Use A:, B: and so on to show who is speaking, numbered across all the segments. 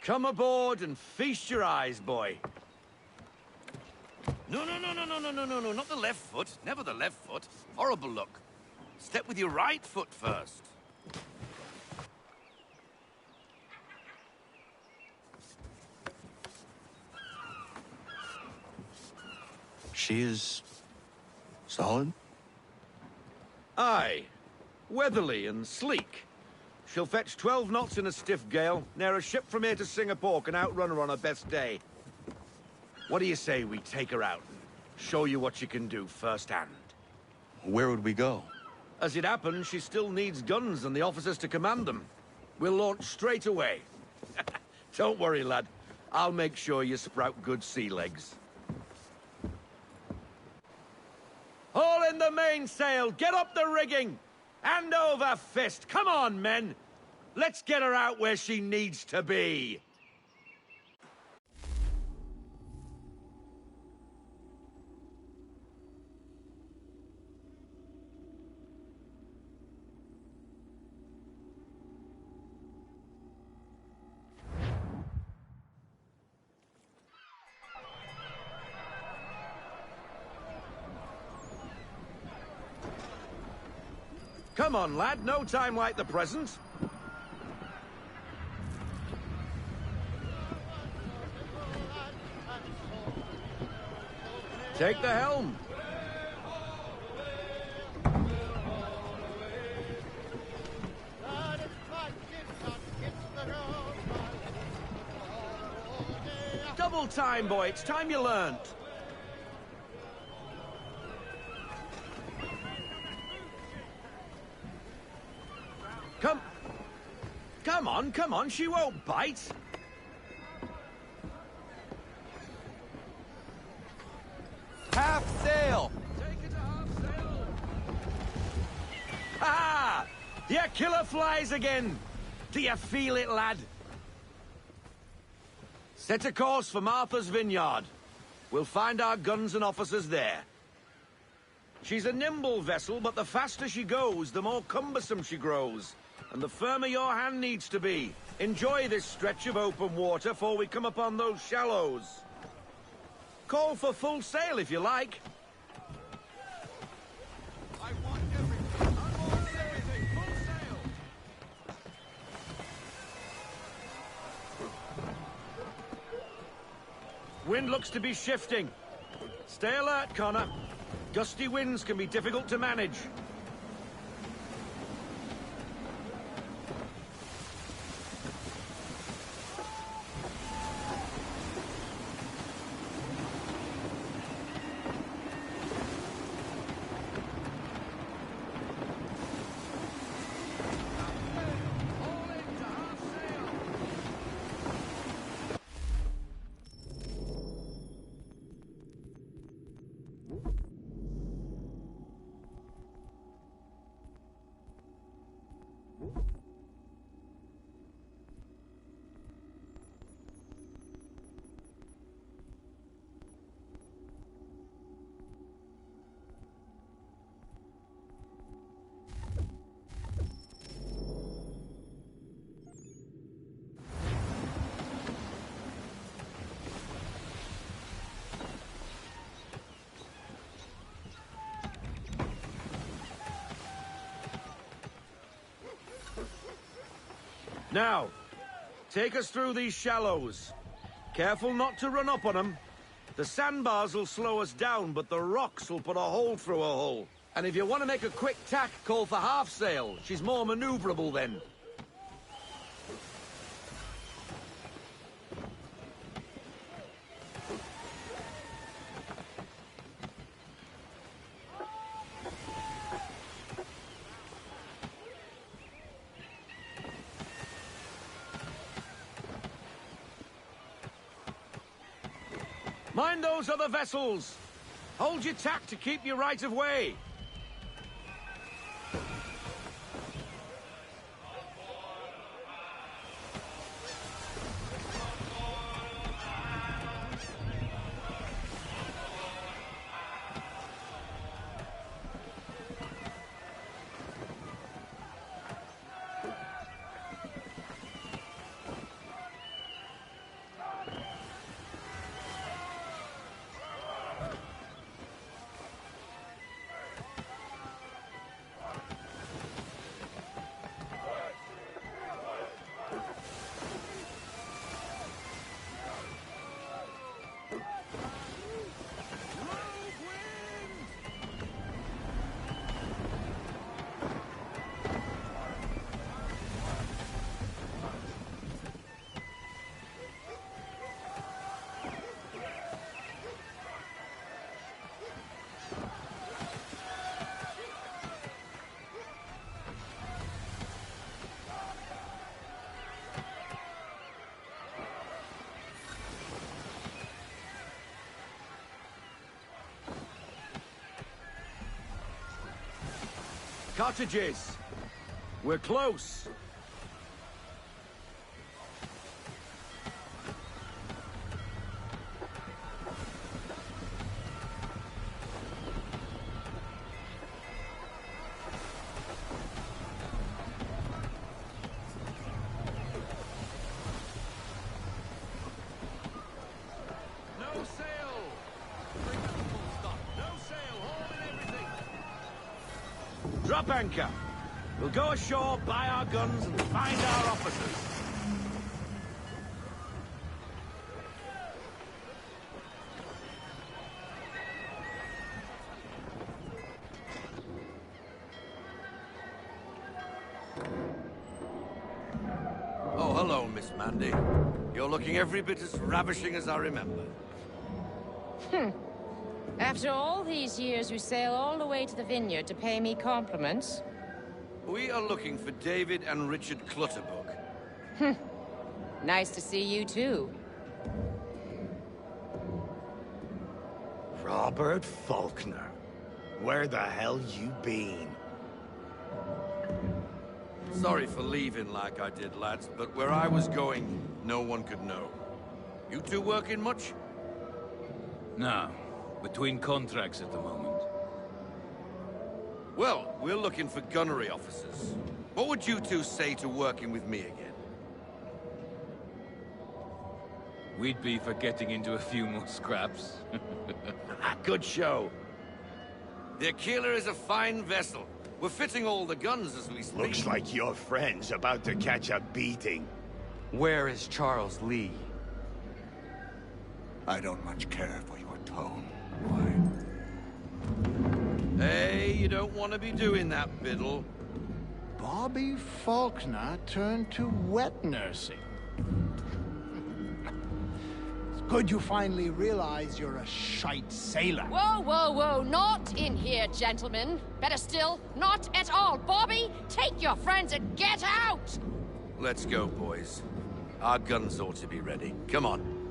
A: Come aboard and feast your eyes, boy. No, not the left foot. Never the left foot. Horrible look. Step with your right foot first.
B: She is solid?
A: Aye. Weatherly and sleek. She'll fetch 12 knots in a stiff gale, near a ship from here to Singapore can outrun her on her best day. What do you say we take her out and show you what she can do firsthand?
B: Where would we go?
A: As it happens, she still needs guns and the officers to command them. We'll launch straight away. Don't worry, lad. I'll make sure you sprout good sea legs. Haul in the mainsail! Get up the rigging! Hand over fist! Come on, men! Let's get her out where she needs to be! Come on, lad. No time like the present. Take the helm. Double time, boy. It's time you learnt. Come on, she won't bite.
B: Half sail!
A: Take it to half sail. Ah! The killer flies again. Do you feel it, lad? Set a course for Martha's Vineyard. We'll find our guns and officers there. She's a nimble vessel, but the faster she goes, the more cumbersome she grows. And the firmer your hand needs to be. Enjoy this stretch of open water before we come upon those shallows. Call for full sail if you like. I want everything. I want everything. Full sail. Wind looks to be shifting. Stay alert, Connor. Gusty winds can be difficult to manage. Now, take us through these shallows. Careful not to run up on them. The sandbars will slow us down, but the rocks will put a hole through a hull. And if you want to make a quick tack, call for half sail. She's more maneuverable then. Mind those other vessels! Hold your tack to keep your right of way! Cottages. We're close. Drop anchor. We'll go ashore, buy our guns, and find our officers. Oh, hello, Miss Mandy. You're looking every bit as ravishing as I remember.
C: After all these years, you sail all the way to the vineyard to pay me compliments?
A: We are looking for David and Richard Clutterbuck.
C: Nice to see you, too.
D: Robert Faulkner. Where the hell you been?
A: Sorry for leaving like I did, lads, but where I was going, no one could know. You two working much?
E: No. Between contracts at the moment.
A: Well, we're looking for gunnery officers. What would you two say to working with me again?
E: We'd be for getting into a few more scraps.
A: Good show. The Aquila is a fine vessel. We're fitting all the guns as we speak.
D: Looks like your friend's about to catch a beating.
B: Where is Charles Lee? I don't much care for your tone. Why?
A: Hey, you don't want to be doing that, Biddle.
F: Bobby Faulkner turned to wet nursing. It's good you finally realize you're a shite sailor.
G: Whoa, whoa, whoa, not in here, gentlemen. Better still, not at all. Bobby, take your friends and get out!
A: Let's go, boys. Our guns ought to be ready. Come on.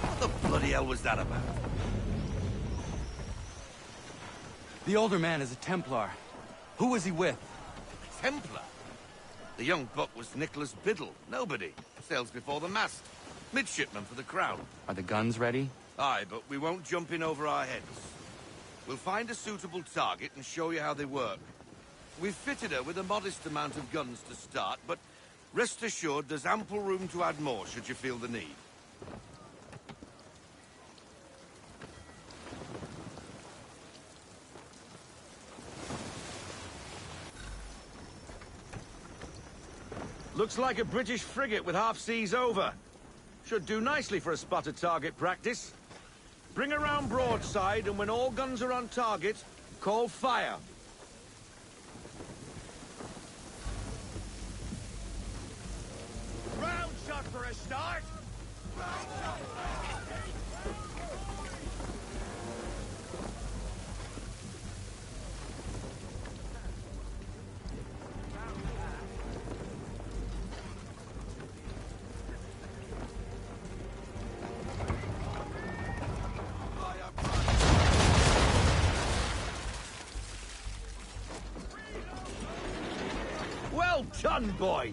A: What the bloody hell was that about?
B: The older man is a Templar. Who was he with?
A: Templar? The young buck was Nicholas Biddle. Nobody. Sails before the mast. Midshipman for the Crown.
B: Are the guns ready?
A: Aye, but we won't jump in over our heads. We'll find a suitable target and show you how they work. We've fitted her with a modest amount of guns to start, but rest assured there's ample room to add more should you feel the need. Looks like a British frigate with half seas over. Should do nicely for a spotted target practice. Bring around broadside, and when all guns are on target, call fire.
D: Round shot for a start.
A: Well done, boy!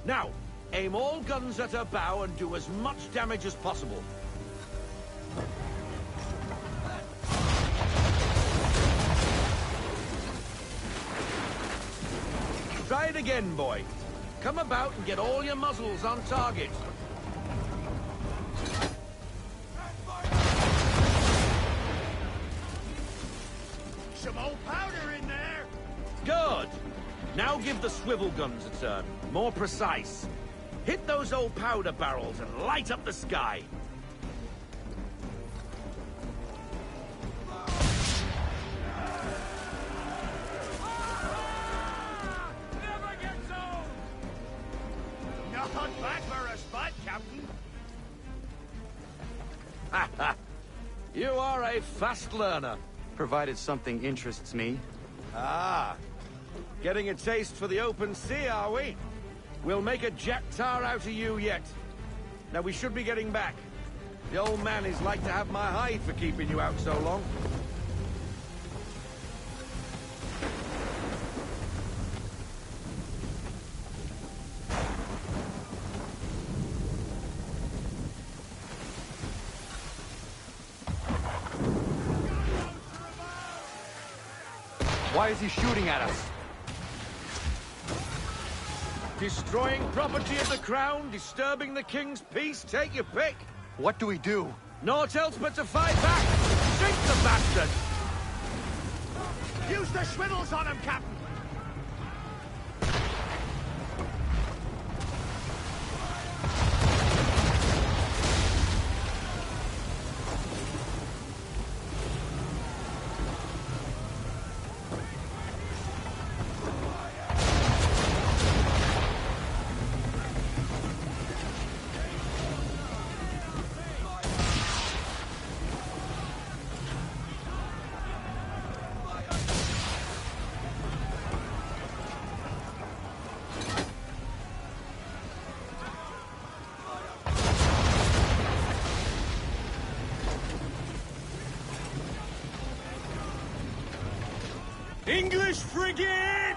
A: Now, aim all guns at her bow and do as much damage as possible. Try it again, boy. Come about and get all your muzzles on target. Now give the swivel guns a turn. More precise. Hit those old powder barrels and light up the sky.
D: Not bad for a spot, Captain.
A: You are a fast learner.
B: Provided something interests me.
A: Ah, getting a taste for the open sea, are we? We'll make a jack tar out of you yet. Now we should be getting back. The old man is like to have my hide for keeping you out so long.
B: Why is he shooting at us?
A: Destroying property of the crown, disturbing the king's peace, take your pick.
B: What do we do?
A: Naught else but to fight back. Sink the bastard!
D: Use the swivels on him, Captain.
A: English frigate!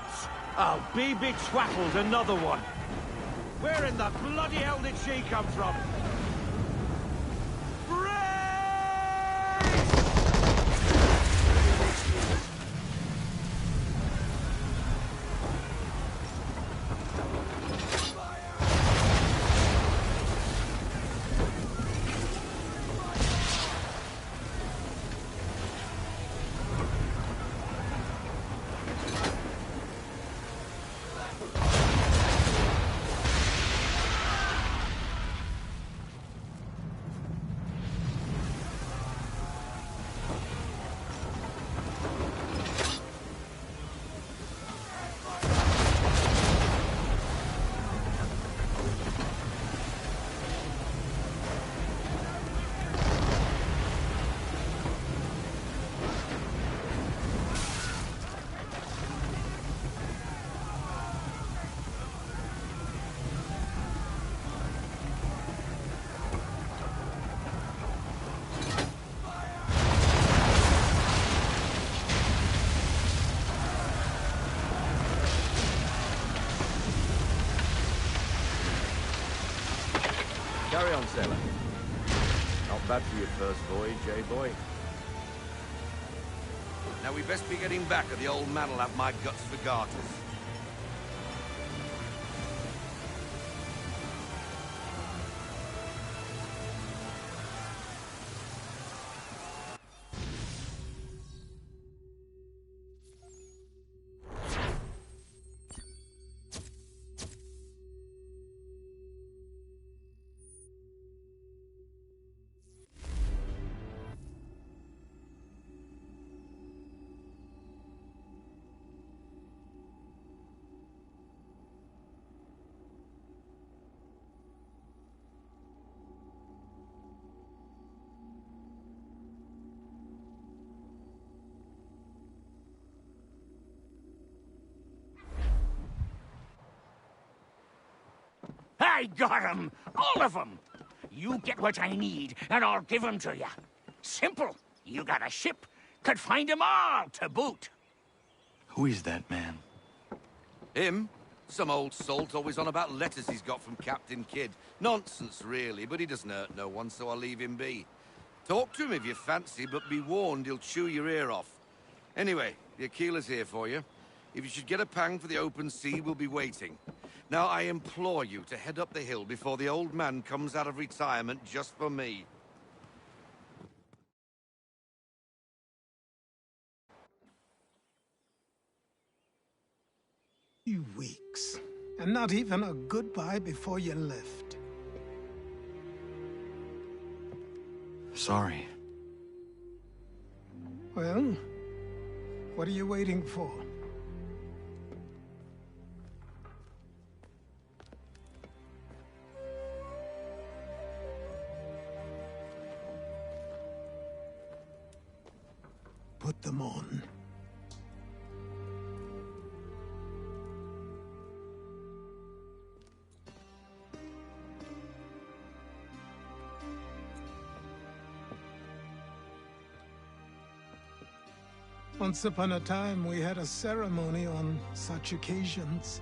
A: Oh, be betwaddled, another one. Where in the bloody hell did she come from? Carry on, sailor. Not bad for your first voyage, eh, boy? Now we best be getting back, or the old man'll have my guts for garters.
H: I got 'em! All of 'em! You get what I need, and I'll give 'em to you. Simple. You got a ship, could find 'em all to boot.
B: Who is that man?
A: Him? Some old salt always on about letters he's got from Captain Kidd. Nonsense, really, but he doesn't hurt no one, so I'll leave him be. Talk to him if you fancy, but be warned he'll chew your ear off. Anyway, the Aquila's here for you. If you should get a pang for the open sea, we'll be waiting. Now, I implore you to head up the hill before the old man comes out of retirement just for me.
F: You weeks. And not even a goodbye before you left.
D: Sorry.
F: Well, what are you waiting for? Put them on. Once upon a time, we had a ceremony on such occasions.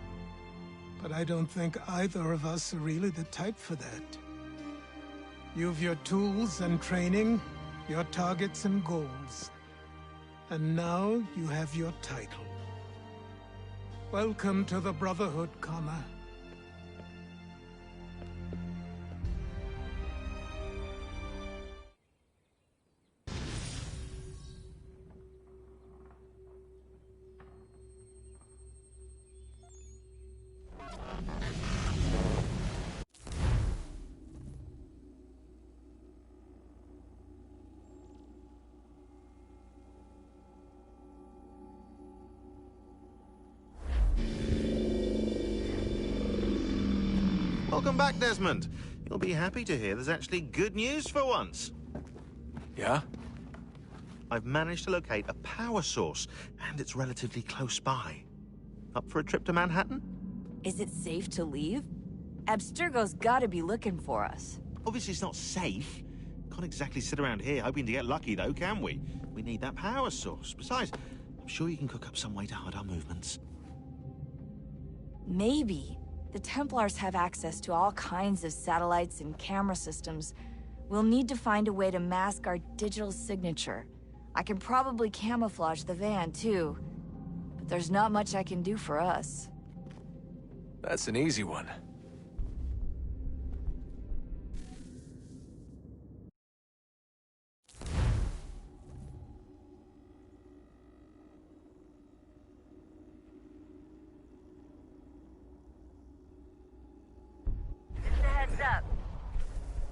F: But I don't think either of us are really the type for that. You've your tools and training, your targets and goals. And now you have your title. Welcome to the Brotherhood, Connor.
D: Welcome back, Desmond. You'll be happy to hear there's actually good news for once.
B: Yeah?
D: I've managed to locate a power source, and it's relatively close by. Up for a trip to Manhattan?
I: Is it safe to leave? Abstergo's gotta be looking for us.
D: Obviously, it's not safe. Can't exactly sit around here hoping to get lucky, though, can we? We need that power source. Besides, I'm sure you can cook up some way to hide our movements.
I: Maybe. The Templars have access to all kinds of satellites and camera systems. We'll need to find a way to mask our digital signature. I can probably camouflage the van, too. But there's not much I can do for us.
J: That's an easy one.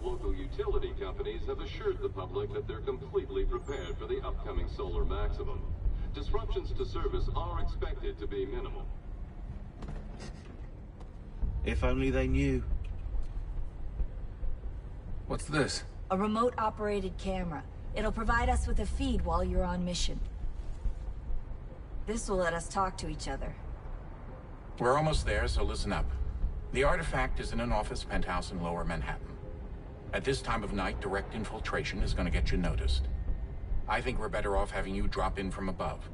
K: Local utility companies have assured the public that they're completely prepared for the upcoming solar maximum. Disruptions to service are expected to be minimal.
D: If only they knew.
J: What's this?
I: A remote-operated camera. It'll provide us with a feed while you're on mission. This will let us talk to each other.
L: We're almost there, so listen up. The artifact is in an office penthouse in Lower Manhattan. At this time of night, direct infiltration is going to get you noticed. I think we're better off having you drop in from above.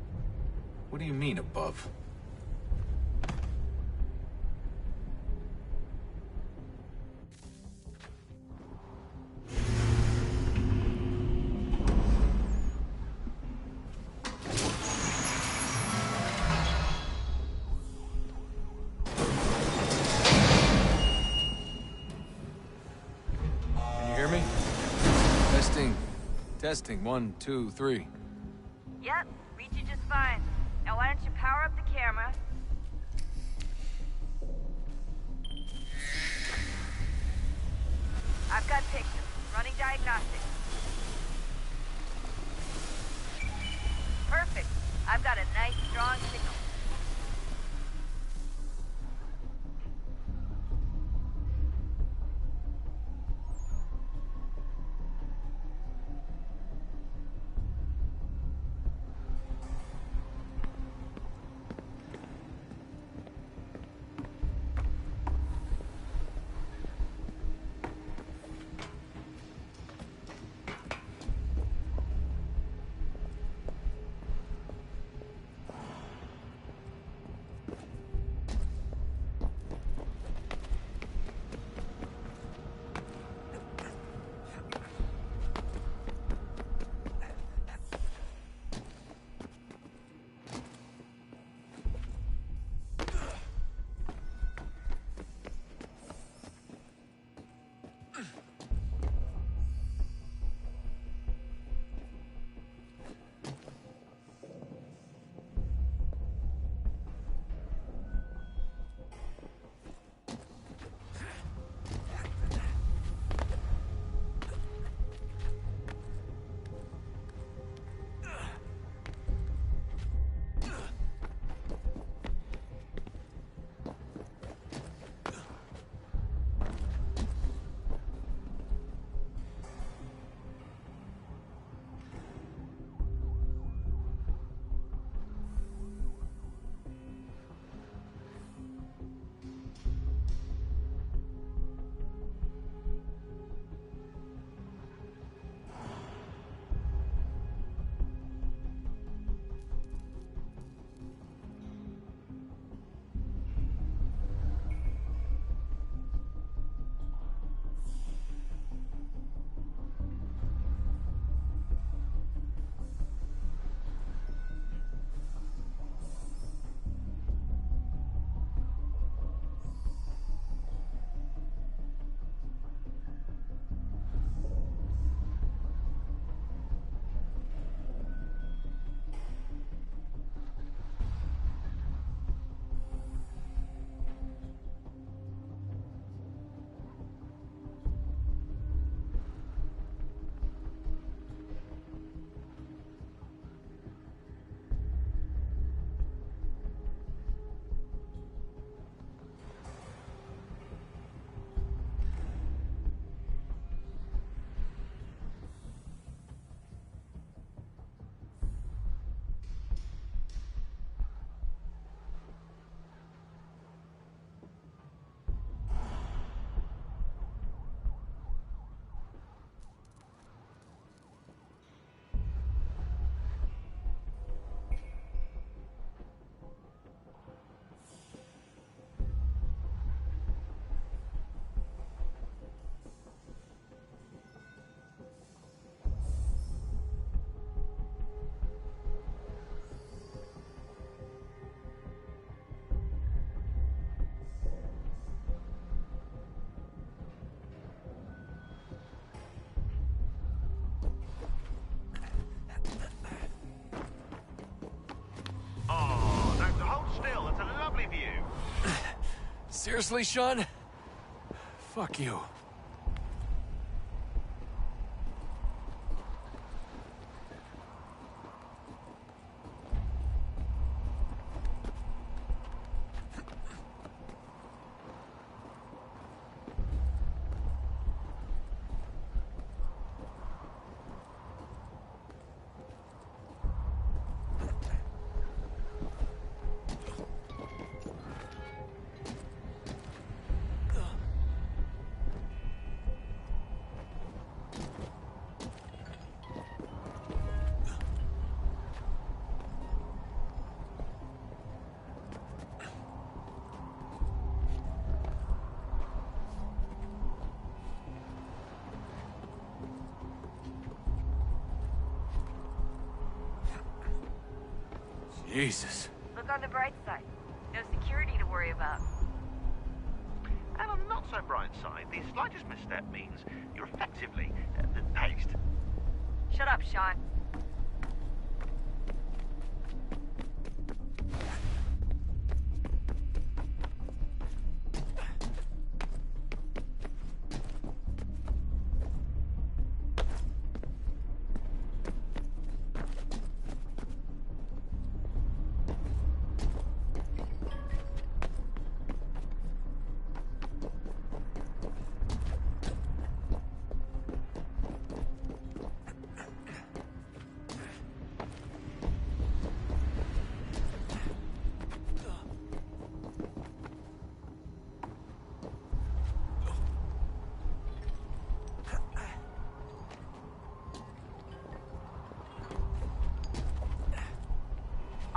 J: What do you mean, above? Testing, 1, 2, 3.
I: Yep, read you just fine. Now why don't you power up the camera? I've got pictures. Running diagnostics. Perfect. I've got a nice, strong signal.
J: Seriously, Sean? Fuck you. Jesus.
I: Look on the bright side. No security to worry about.
D: And on the not so bright side, the slightest misstep means you're effectively paced.
I: Shut up, Sean.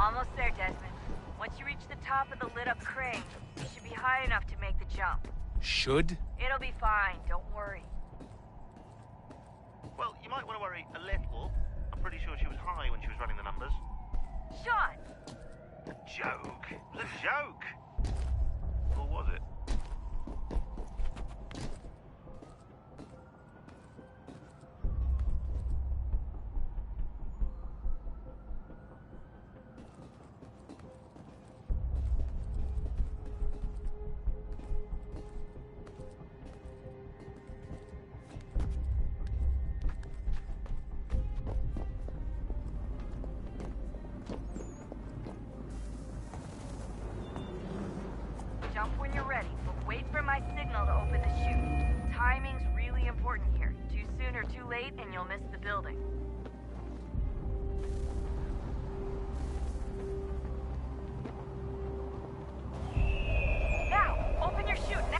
I: Almost there, Desmond. Once you reach the top of the lit-up crane, you should be high enough to make the jump.
J: Should?
I: It'll be fine, don't worry.
D: Well, you might want to worry a little. I'm pretty sure she was high when she was running the numbers.
I: Sean!
D: A joke. It was a joke. Or was it?
I: Jump when you're ready, but wait for my signal to open the chute. Timing's really important here. Too soon or too late, and you'll miss the building. Now, open your chute. Now.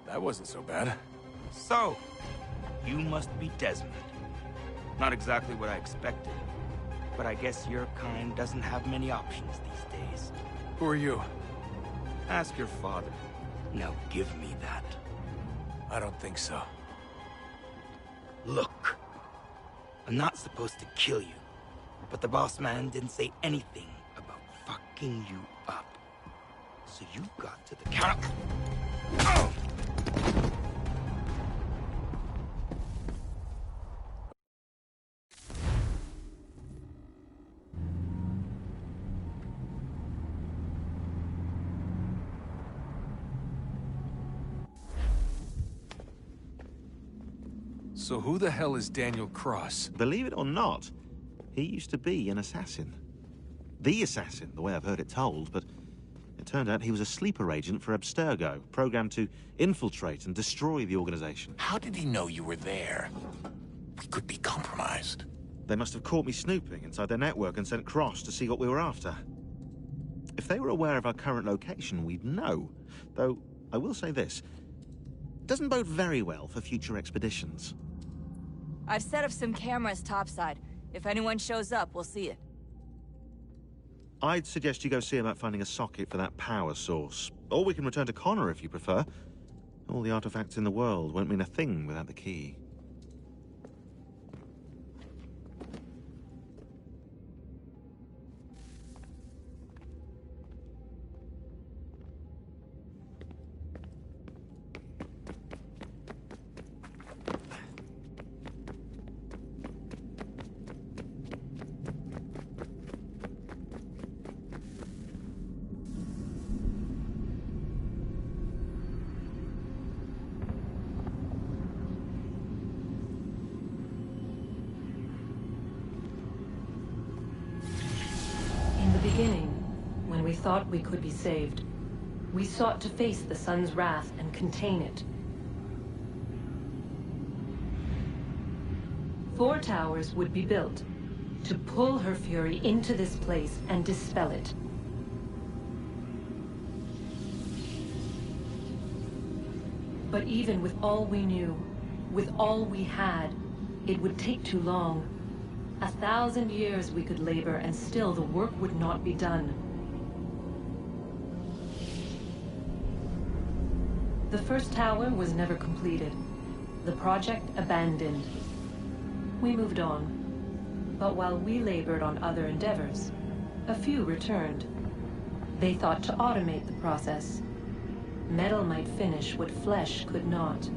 J: That wasn't so bad.
M: So, you must be Desmond. Not exactly what I expected, but I guess your kind doesn't have many options these days.
J: Who are you?
M: Ask your father. Now give me that.
J: I don't think so.
M: Look, I'm not supposed to kill you, but the boss man didn't say anything about fucking you up. So you got to the counter. Oh!
J: So who the hell is Daniel Cross?
D: Believe it or not, he used to be an assassin. The assassin, the way I've heard it told, but It turned out he was a sleeper agent for Abstergo, programmed to infiltrate and destroy the organization.
L: How did he know you were there? We could be compromised.
D: They must have caught me snooping inside their network and sent Cross to see what we were after. If they were aware of our current location, we'd know. Though, I will say this. It doesn't bode very well for future expeditions.
I: I've set up some cameras topside. If anyone shows up, we'll see it.
D: I'd suggest you go see about finding a socket for that power source. Or we can return to Connor if you prefer. All the artifacts in the world won't mean a thing without the key.
N: Thought we could be saved. We sought to face the sun's wrath and contain it. 4 towers would be built to pull her fury into this place and dispel it. But even with all we knew, with all we had, it would take too long. 1,000 years we could labor and still the work would not be done. The first tower was never completed. The project abandoned. We moved on. But while we labored on other endeavors, a few returned. They thought to automate the process. Metal might finish what flesh could not.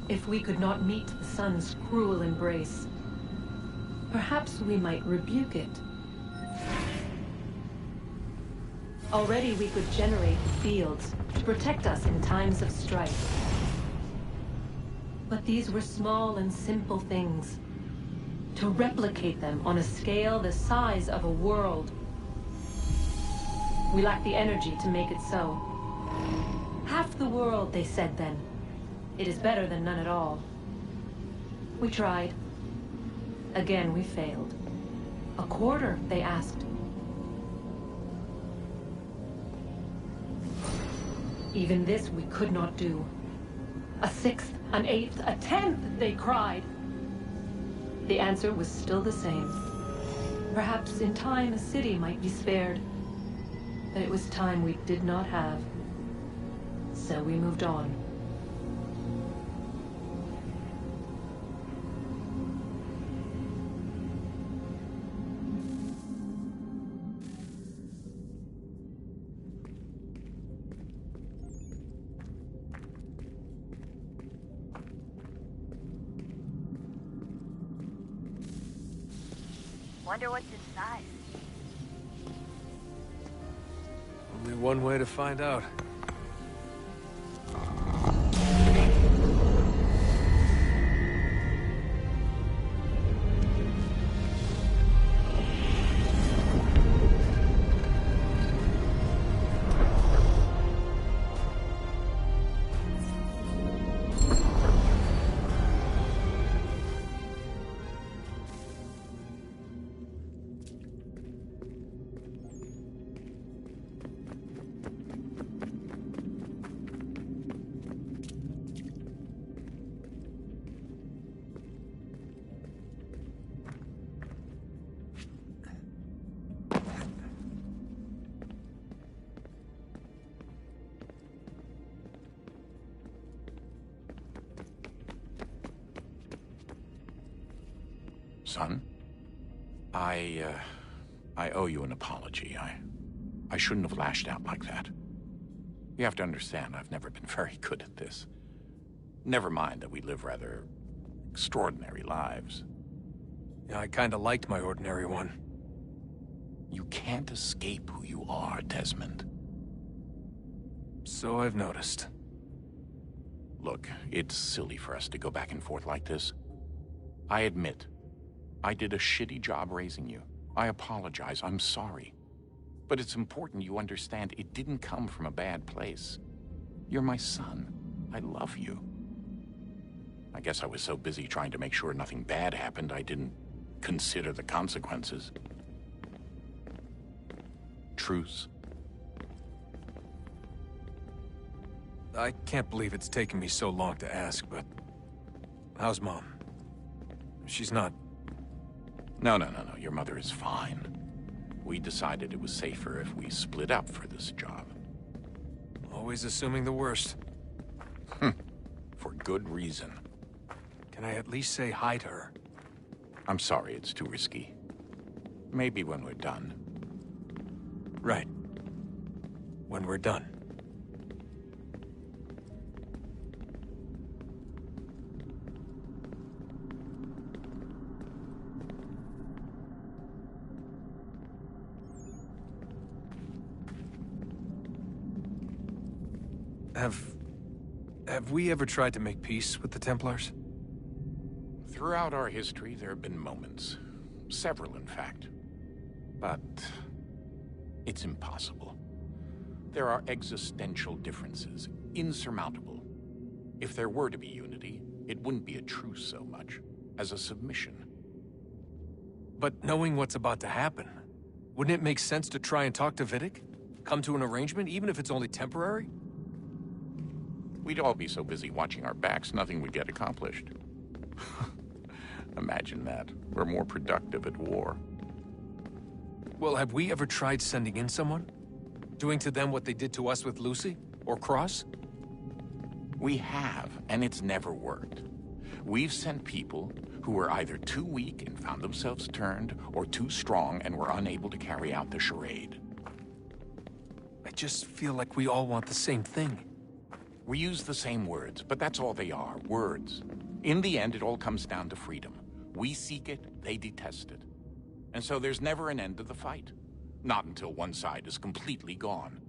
N: If we could not meet the sun's cruel embrace, perhaps we might rebuke it. Already we could generate fields to protect us in times of strife. But these were small and simple things. To replicate them on a scale the size of a world. We lack the energy to make it so. Half the world, they said then. It is better than none at all. We tried. Again, we failed. A quarter, they asked. Even this we could not do. A 6th, an 8th, a 10th, they cried. The answer was still the same. Perhaps in time a city might be spared. But it was time we did not have. So we moved on.
I: Wonder what's inside.
J: Only one way to find out.
L: Son, I owe you an apology. I shouldn't have lashed out like that. You have to understand, I've never been very good at this. Never mind that we live rather extraordinary lives.
J: Yeah, I kinda liked my ordinary one.
L: You can't escape who you are, Desmond.
J: So I've noticed.
L: Look, it's silly for us to go back and forth like this. I admit, I did a shitty job raising you. I apologize, I'm sorry. But it's important you understand it didn't come from a bad place. You're my son. I love you. I guess I was so busy trying to make sure nothing bad happened, I didn't consider the consequences. Truce.
J: I can't believe it's taken me so long to ask, but... how's Mom? She's not...
L: No. Your mother is fine. We decided it was safer if we split up for this job.
J: Always assuming the worst.
L: For good reason.
J: Can I at least say hi to her?
L: I'm sorry, it's too risky. Maybe when we're done.
J: Right. When we're done. Have we ever tried to make peace with the Templars?
L: Throughout our history, there have been moments. Several, in fact. But... it's impossible. There are existential differences, insurmountable. If there were to be unity, it wouldn't be a truce so much as a submission.
J: But knowing what's about to happen, wouldn't it make sense to try and talk to Vidic? Come to an arrangement, even if it's only temporary?
L: We'd all be so busy watching our backs, nothing would get accomplished. Imagine that. We're more productive at war.
J: Well, have we ever tried sending in someone? Doing to them what they did to us with Lucy? Or Cross?
L: We have, and it's never worked. We've sent people who were either too weak and found themselves turned, or too strong and were unable to carry out the charade.
J: I just feel like we all want the same thing.
L: We use the same words, but that's all they are, words. In the end, it all comes down to freedom. We seek it, they detest it. And so there's never an end to the fight. Not until one side is completely gone.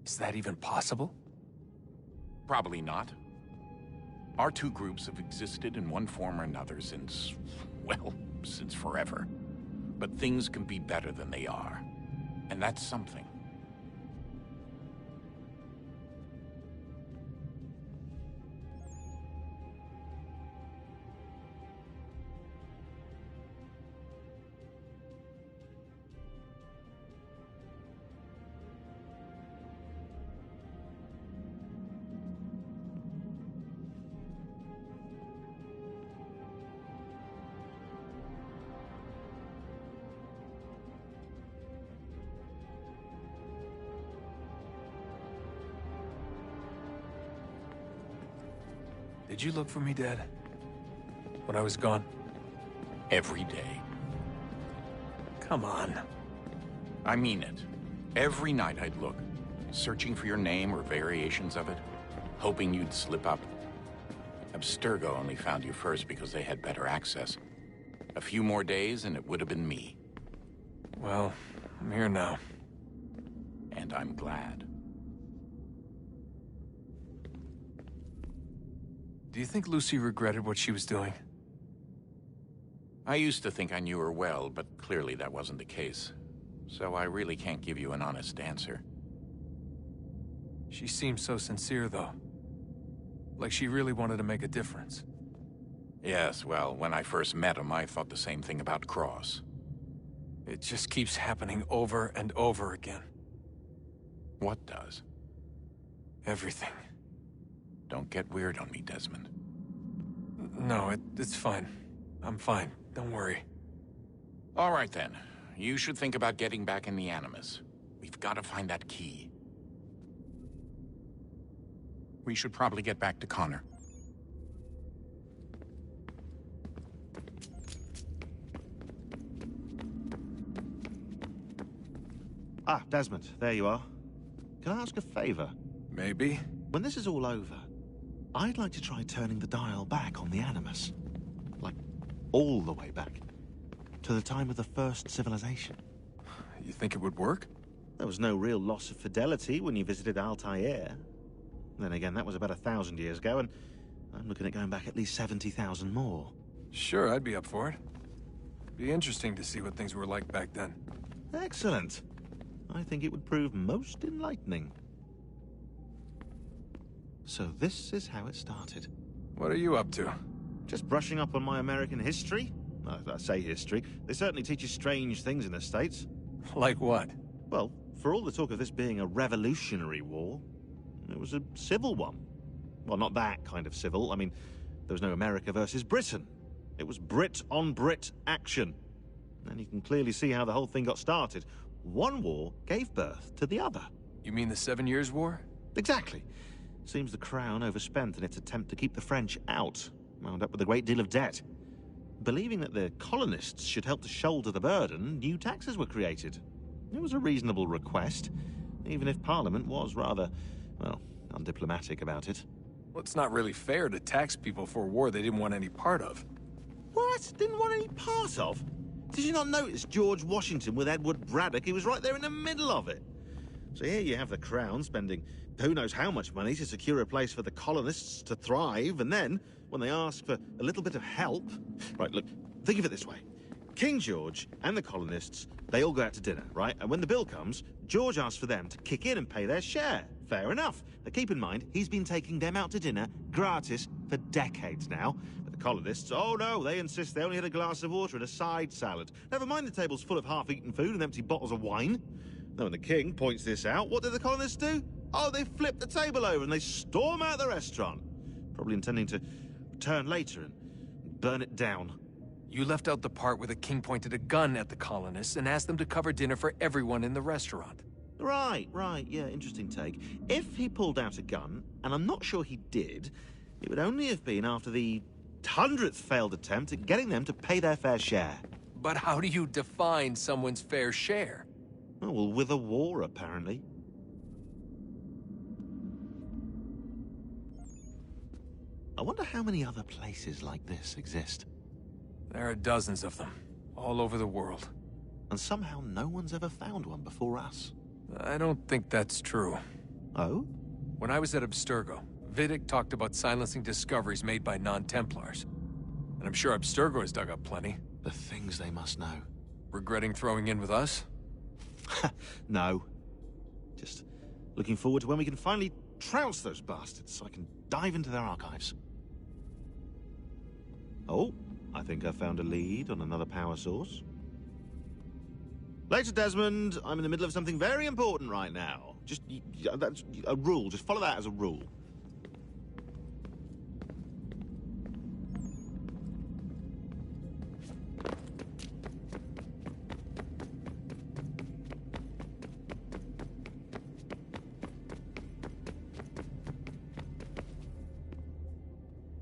J: Is that even possible?
L: Probably not. Our two groups have existed in one form or another since, well, since forever. But things can be better than they are. And that's something.
J: Did you look for me, Dad? When I was gone?
L: Every day.
J: Come on.
L: I mean it. Every night I'd look, searching for your name or variations of it, hoping you'd slip up. Abstergo only found you first because they had better access. A few more days and it would have been me.
J: Well, I'm here now.
L: And I'm glad.
J: Do you think Lucy regretted what she was doing?
L: I used to think I knew her well, but clearly that wasn't the case. So I really can't give you an honest answer.
J: She seemed so sincere, though. Like she really wanted to make a difference.
L: Yes, well, when I first met him, I thought the same thing about Cross.
J: It just keeps happening over and over again.
L: What does?
J: Everything.
L: Don't get weird on me, Desmond.
J: No, it's fine. I'm fine. Don't worry.
L: All right, then. You should think about getting back in the Animus. We've got to find that key. We should probably get back to Connor.
D: Ah, Desmond, there you are. Can I ask a favor?
J: Maybe.
D: When this is all over, I'd like to try turning the dial back on the Animus. Like, all the way back. To the time of the first civilization.
J: You think it would work?
D: There was no real loss of fidelity when you visited Altair. Then again, that was about 1,000 years ago, and I'm looking at going back at least 70,000 more.
J: Sure, I'd be up for it. Be interesting to see what things were like back then.
D: Excellent. I think it would prove most enlightening. So this is how it started.
J: What are you up to?
D: Just brushing up on my American history. I say history. They certainly teach you strange things in the States.
J: Like what?
D: Well, for all the talk of this being a revolutionary war, it was a civil one. Well, not that kind of civil. I mean, there was no America versus Britain. It was Brit on Brit action. And you can clearly see how the whole thing got started. One war gave birth to the other.
J: You mean the 7 Years' War?
D: Exactly. Seems the Crown overspent in its attempt to keep the French out, wound up with a great deal of debt. Believing that the colonists should help to shoulder the burden, new taxes were created. It was a reasonable request, even if Parliament was rather, well, undiplomatic about it.
J: Well, it's not really fair to tax people for a war they didn't want any part of.
D: What? Didn't want any part of? Did you not notice George Washington with Edward Braddock? He was right there in the middle of it. So here you have the Crown spending who knows how much money to secure a place for the colonists to thrive, and then, when they ask for a little bit of help... Right, look, think of it this way. King George and the colonists, they all go out to dinner, right? And when the bill comes, George asks for them to kick in and pay their share. Fair enough. But keep in mind, he's been taking them out to dinner gratis for decades now. But the colonists, oh no, they insist they only had a glass of water and a side salad. Never mind the table's full of half-eaten food and empty bottles of wine. Now, when the king points this out, what do the colonists do? Oh, they flip the table over and they storm out the restaurant. Probably intending to return later and burn it down.
J: You left out the part where the king pointed a gun at the colonists and asked them to cover dinner for everyone in the restaurant.
D: Right, yeah, interesting take. If he pulled out a gun, and I'm not sure he did, it would only have been after the 100th failed attempt at getting them to pay their fair share.
J: But how do you define someone's fair share?
D: Oh, well, with a war, apparently. I wonder how many other places like this exist.
J: There are dozens of them, all over the world.
D: And somehow no one's ever found one before us.
J: I don't think that's true.
D: Oh?
J: When I was at Abstergo, Vidic talked about silencing discoveries made by non-Templars. And I'm sure Abstergo has dug up plenty.
D: The things they must know.
J: Regretting throwing in with us?
D: No. Just looking forward to when we can finally trounce those bastards so I can dive into their archives. Oh, I think I found a lead on another power source. Later, Desmond. I'm in the middle of something very important right now. Just, that's a rule. Just follow that as a rule.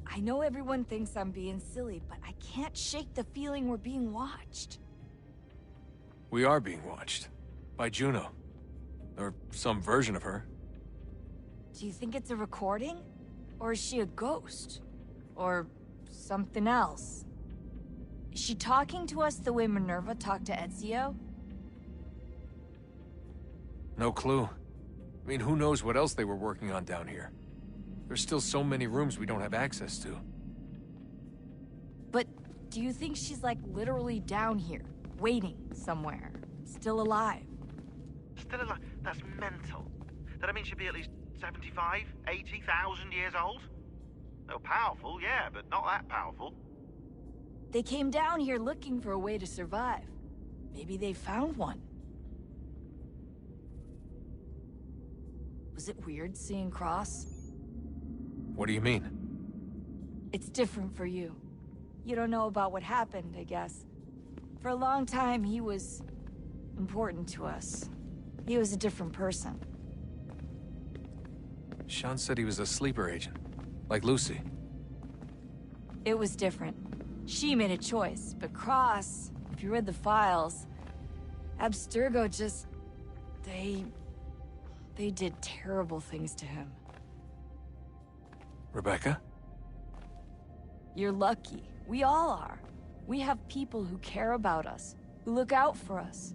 I: I know everyone thinks I'm being silly, but I can't shake the feeling we're being watched.
J: We are being watched. By Juno. Or some version of her.
I: Do you think it's a recording? Or is she a ghost? Or something else? Is she talking to us the way Minerva talked to Ezio?
J: No clue. I mean, who knows what else they were working on down here? There's still so many rooms we don't have access to.
I: But do you think she's like literally down here, waiting somewhere, still alive?
D: Still alive? That's mental. That means she'd be at least 75, 80,000 years old? No, powerful, yeah, but not that powerful.
I: They came down here looking for a way to survive. Maybe they found one. Was it weird seeing Cross?
J: What do you mean?
I: It's different for you. You don't know about what happened, I guess. For a long time, he was important to us. He was a different person.
J: Sean said he was a sleeper agent, like Lucy.
I: It was different. She made a choice, but Cross, if you read the files, Abstergo just... They did terrible things to him.
J: Rebecca?
I: You're lucky. We all are. We have people who care about us, who look out for us.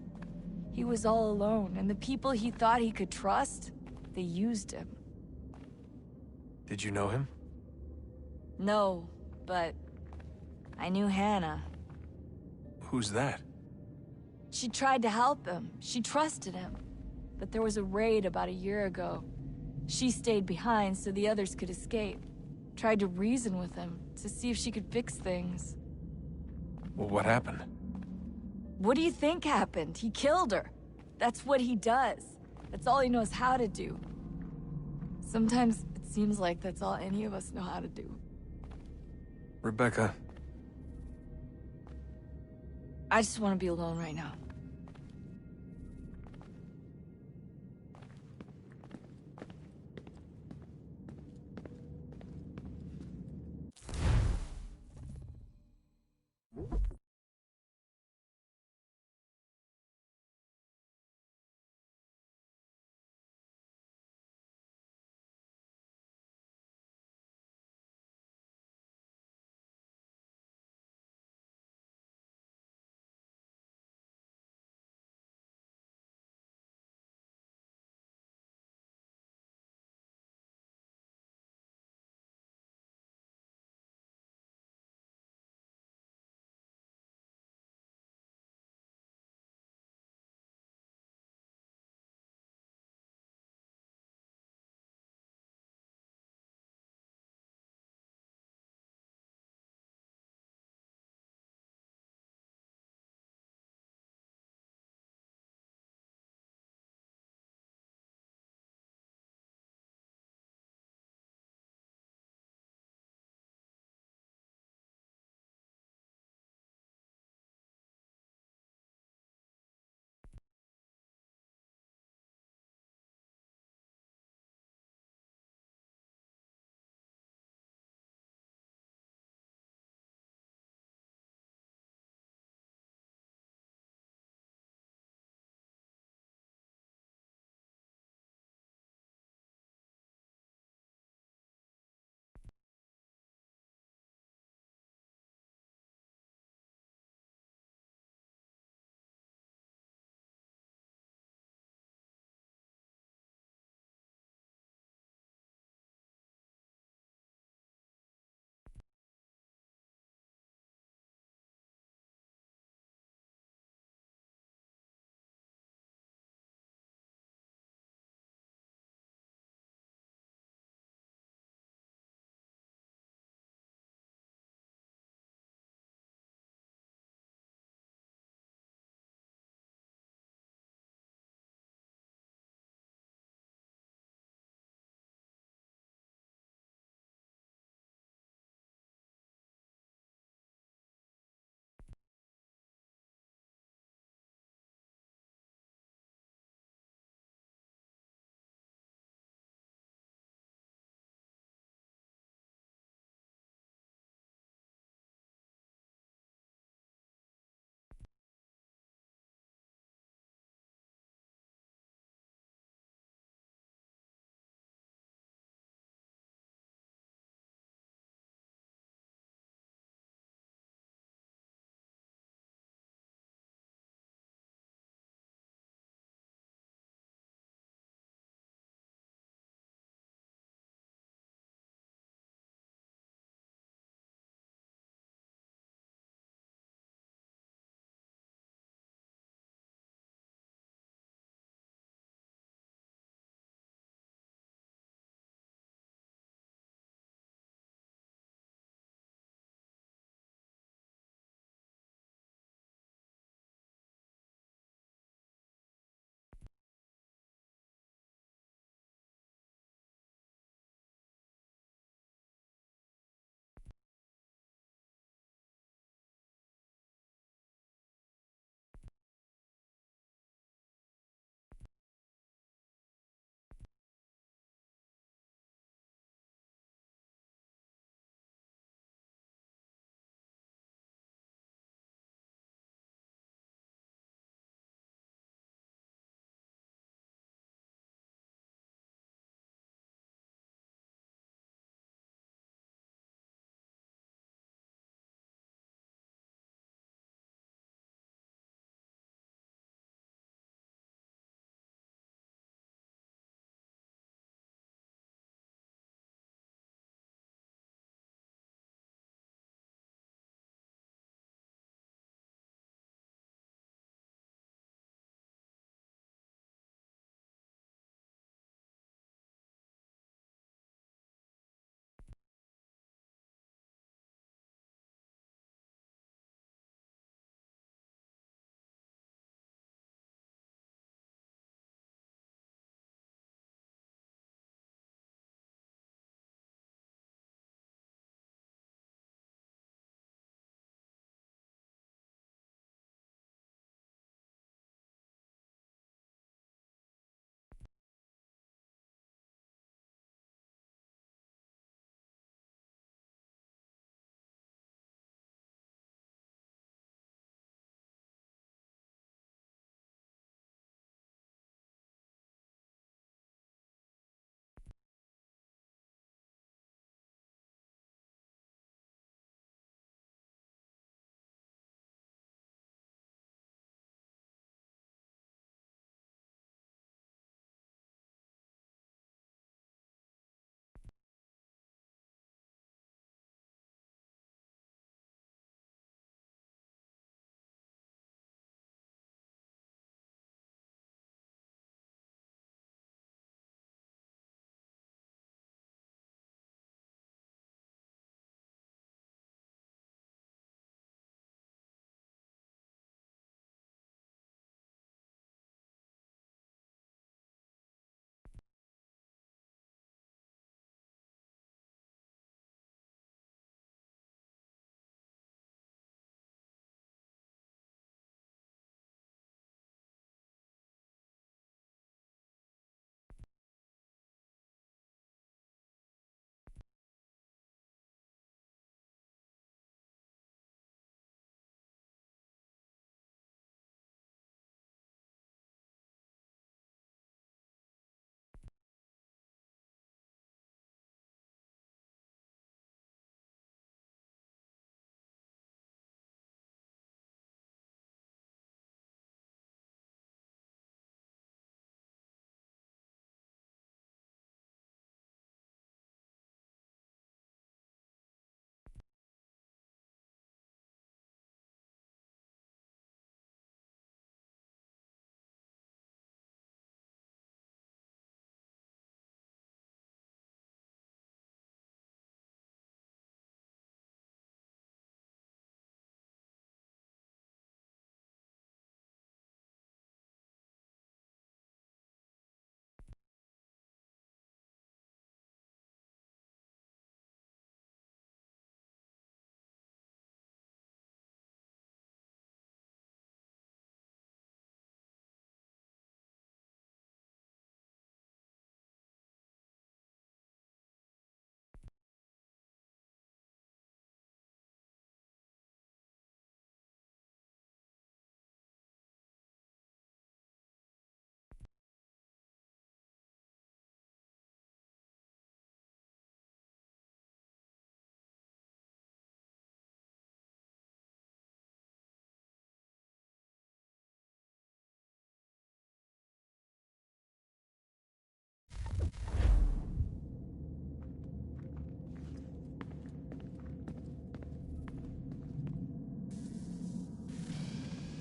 I: He was all alone, and the people he thought he could trust, they used him.
J: Did you know him?
I: No, but I knew Hannah.
J: Who's that?
I: She tried to help him. She trusted him. But there was a raid about a year ago. She stayed behind so the others could escape. Tried to reason with him, to see if she could fix things.
J: Well, what happened?
I: What do you think happened? He killed her. That's what he does. That's all he knows how to do. Sometimes it seems like that's all any of us know how to do.
J: Rebecca.
I: I just want to be alone right now.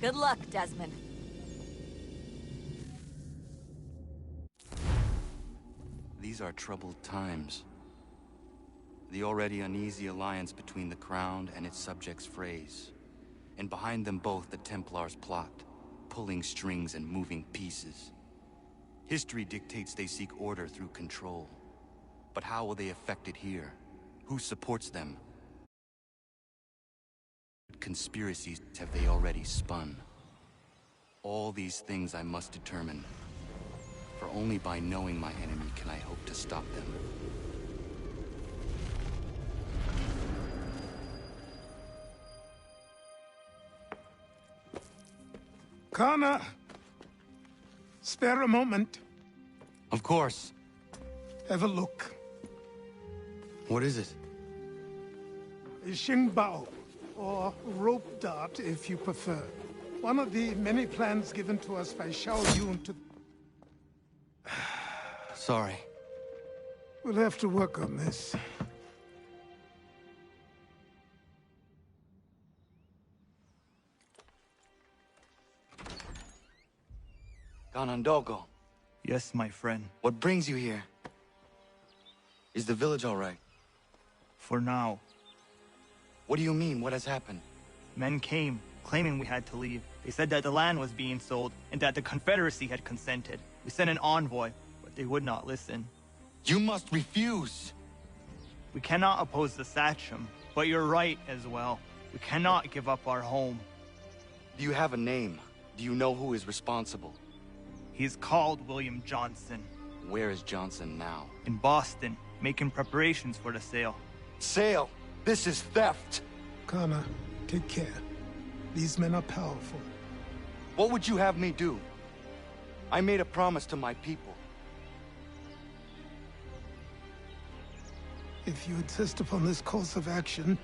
I: Good luck, Desmond.
B: These are troubled times. The already uneasy alliance between the Crown and its subjects frays. And behind them both the Templars plot, pulling strings and moving pieces. History dictates they seek order through control. But how will they affect it here? Who supports them? What conspiracies have they already spun? All these things I must determine. For only by knowing my enemy can I hope to stop them.
F: Connor! Spare a moment.
B: Of course.
F: Have a look.
B: What is it?
F: A Xingbao, or rope dart if you prefer. One of the many plans given to us by Xiao Yun to...
B: Sorry.
F: We'll have to work on this.
B: Ganondogo.
O: Yes, my friend.
B: What brings you here? Is the village all right?
O: For now.
B: What do you mean? What has happened?
O: Men came, claiming we had to leave. They said that the land was being sold, and that the Confederacy had consented. We sent an envoy, but they would not listen.
B: You must refuse!
O: We cannot oppose the Sachem, but you're right as well. We cannot give up our home.
B: Do you have a name? Do you know who is responsible?
O: He's called William Johnson.
B: Where is Johnson now?
O: In Boston, making preparations for the sale.
B: Sale? This is theft!
F: Connor, take care. These men are powerful.
B: What would you have me do? I made a promise to my people.
F: If you insist upon this course of action,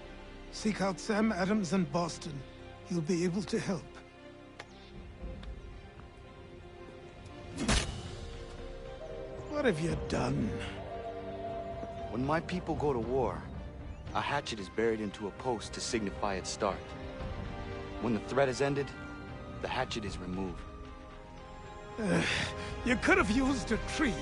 F: seek out Sam Adams in Boston. He'll be able to help. What have you done?
B: When my people go to war, a hatchet is buried into a post to signify its start. When the threat is ended, the hatchet is removed.
F: You could have used a tree.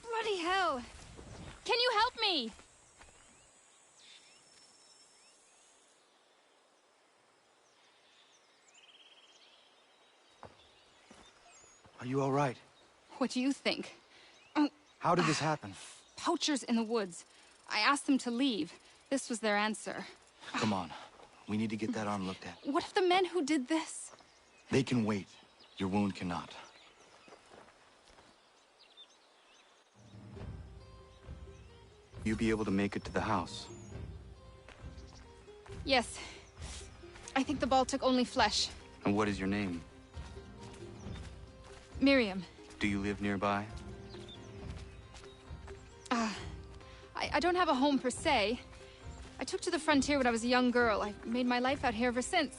P: Bloody hell! Can you help me?
B: Are you all right?
P: What do you think?
B: How did this happen?
P: Poachers in the woods. I asked them to leave. This was their answer.
B: Come on. We need to get that arm looked at.
P: What if the men who did this?
B: They can wait. Your wound cannot. You be able to make it to the house?
P: Yes. I think the ball took only flesh.
B: And what is your name?
P: Miriam.
B: Do you live nearby?
P: I don't have a home per se. I took to the frontier when I was a young girl. I've made my life out here ever since.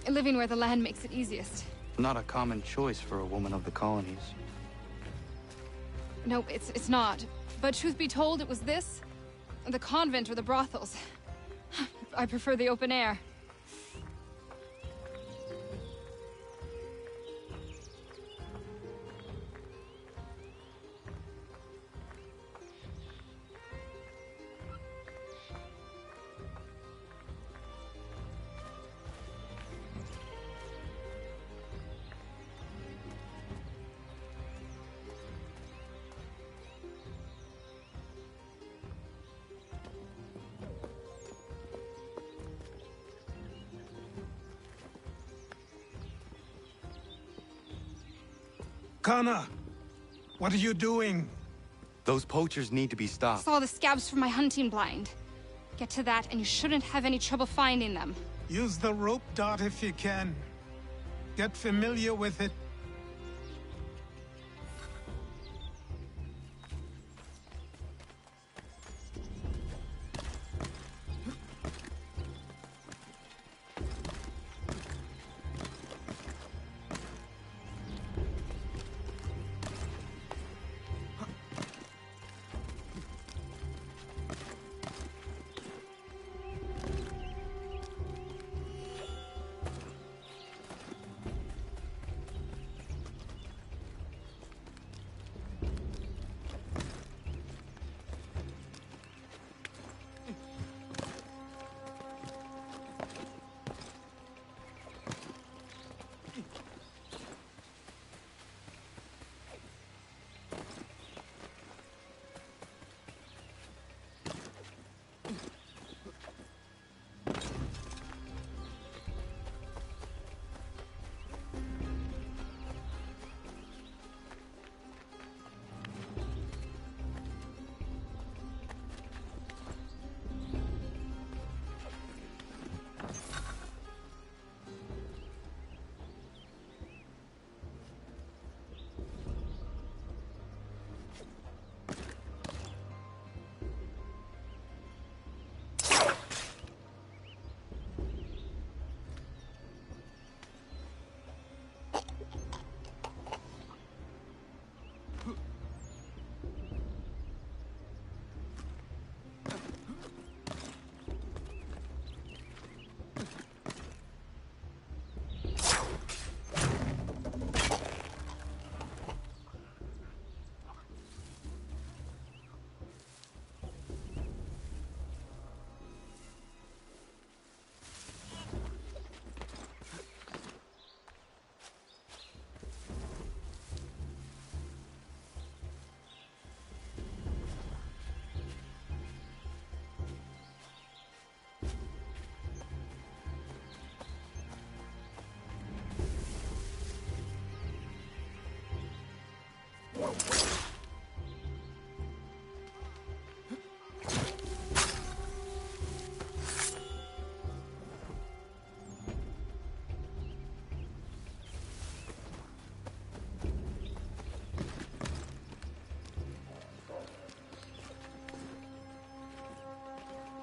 P: Living where the land makes it easiest.
B: Not a common choice for a woman of the colonies.
P: No, it's not. But truth be told, it was this, the convent or the brothels. I prefer the open air.
F: Connor, what are you doing?
B: Those poachers need to be stopped.
P: Saw the scabs from my hunting blind. Get to that, and you shouldn't have any trouble finding them.
F: Use the rope dart if you can. Get familiar with it.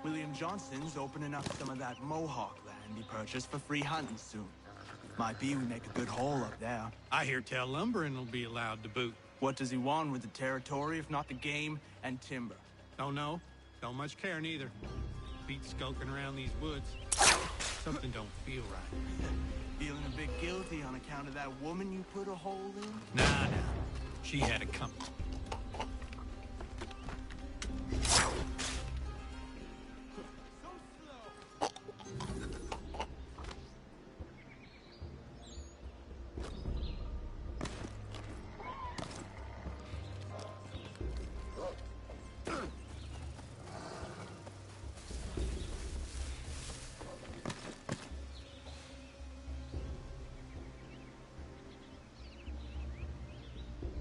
Q: William Johnson's opening up some of that Mohawk land he purchased for free hunting soon. Might be we make a good haul up there.
R: I hear tell lumbering will be allowed to boot.
Q: What does he want with the territory if not the game and timber?
R: Don't know. Don't much care neither. Pete skulking around these woods. Something don't feel right.
Q: Feeling a bit guilty on account of that woman you put a hole in?
R: Nah. She had it coming.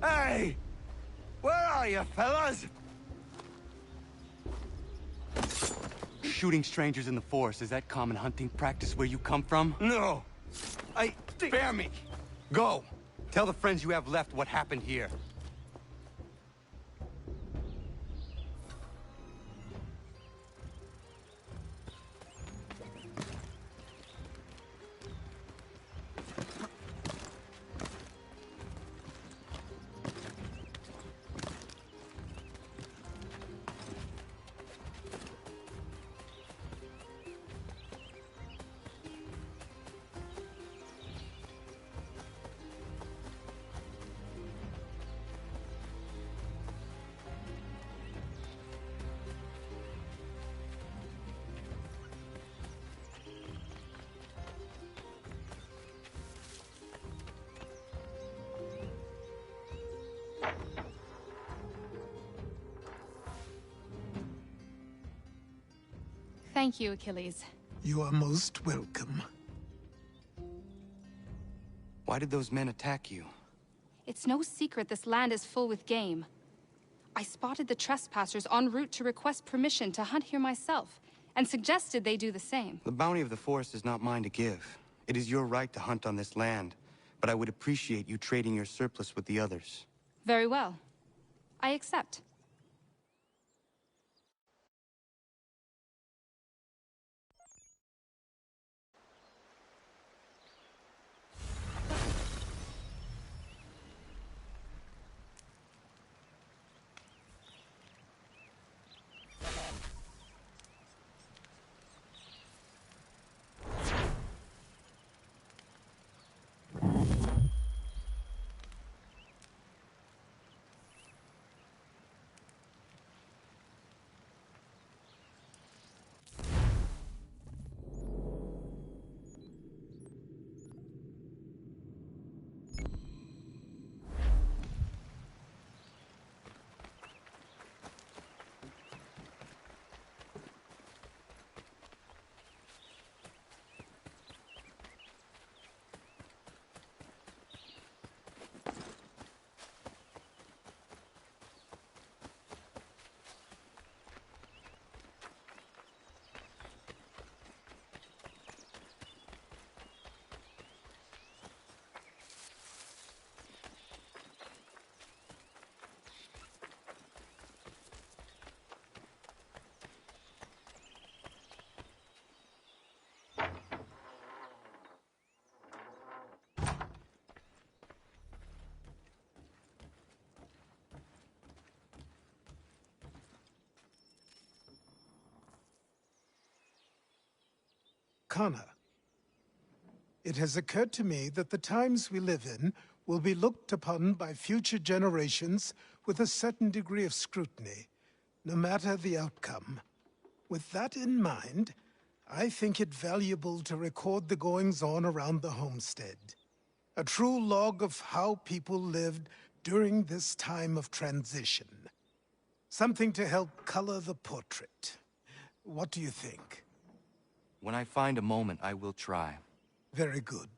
M: Hey! Where are you, fellas?
B: Shooting strangers in the forest, is that common hunting practice where you come from?
M: No. Spare me.
B: Go! Tell the friends you have left what happened here.
P: Thank you, Achilles.
F: You are most welcome.
B: Why did those men attack you?
P: It's no secret this land is full with game. I spotted the trespassers en route to request permission to hunt here myself, and suggested they do the same.
B: The bounty of the forest is not mine to give. It is your right to hunt on this land, but I would appreciate you trading your surplus with the others.
P: Very well. I accept.
F: Connor, it has occurred to me that the times we live in will be looked upon by future generations with a certain degree of scrutiny, no matter the outcome. With that in mind, I think it valuable to record the goings-on around the homestead. A true log of how people lived during this time of transition. Something to help color the portrait. What do you think?
B: When I find a moment, I will try.
F: Very good.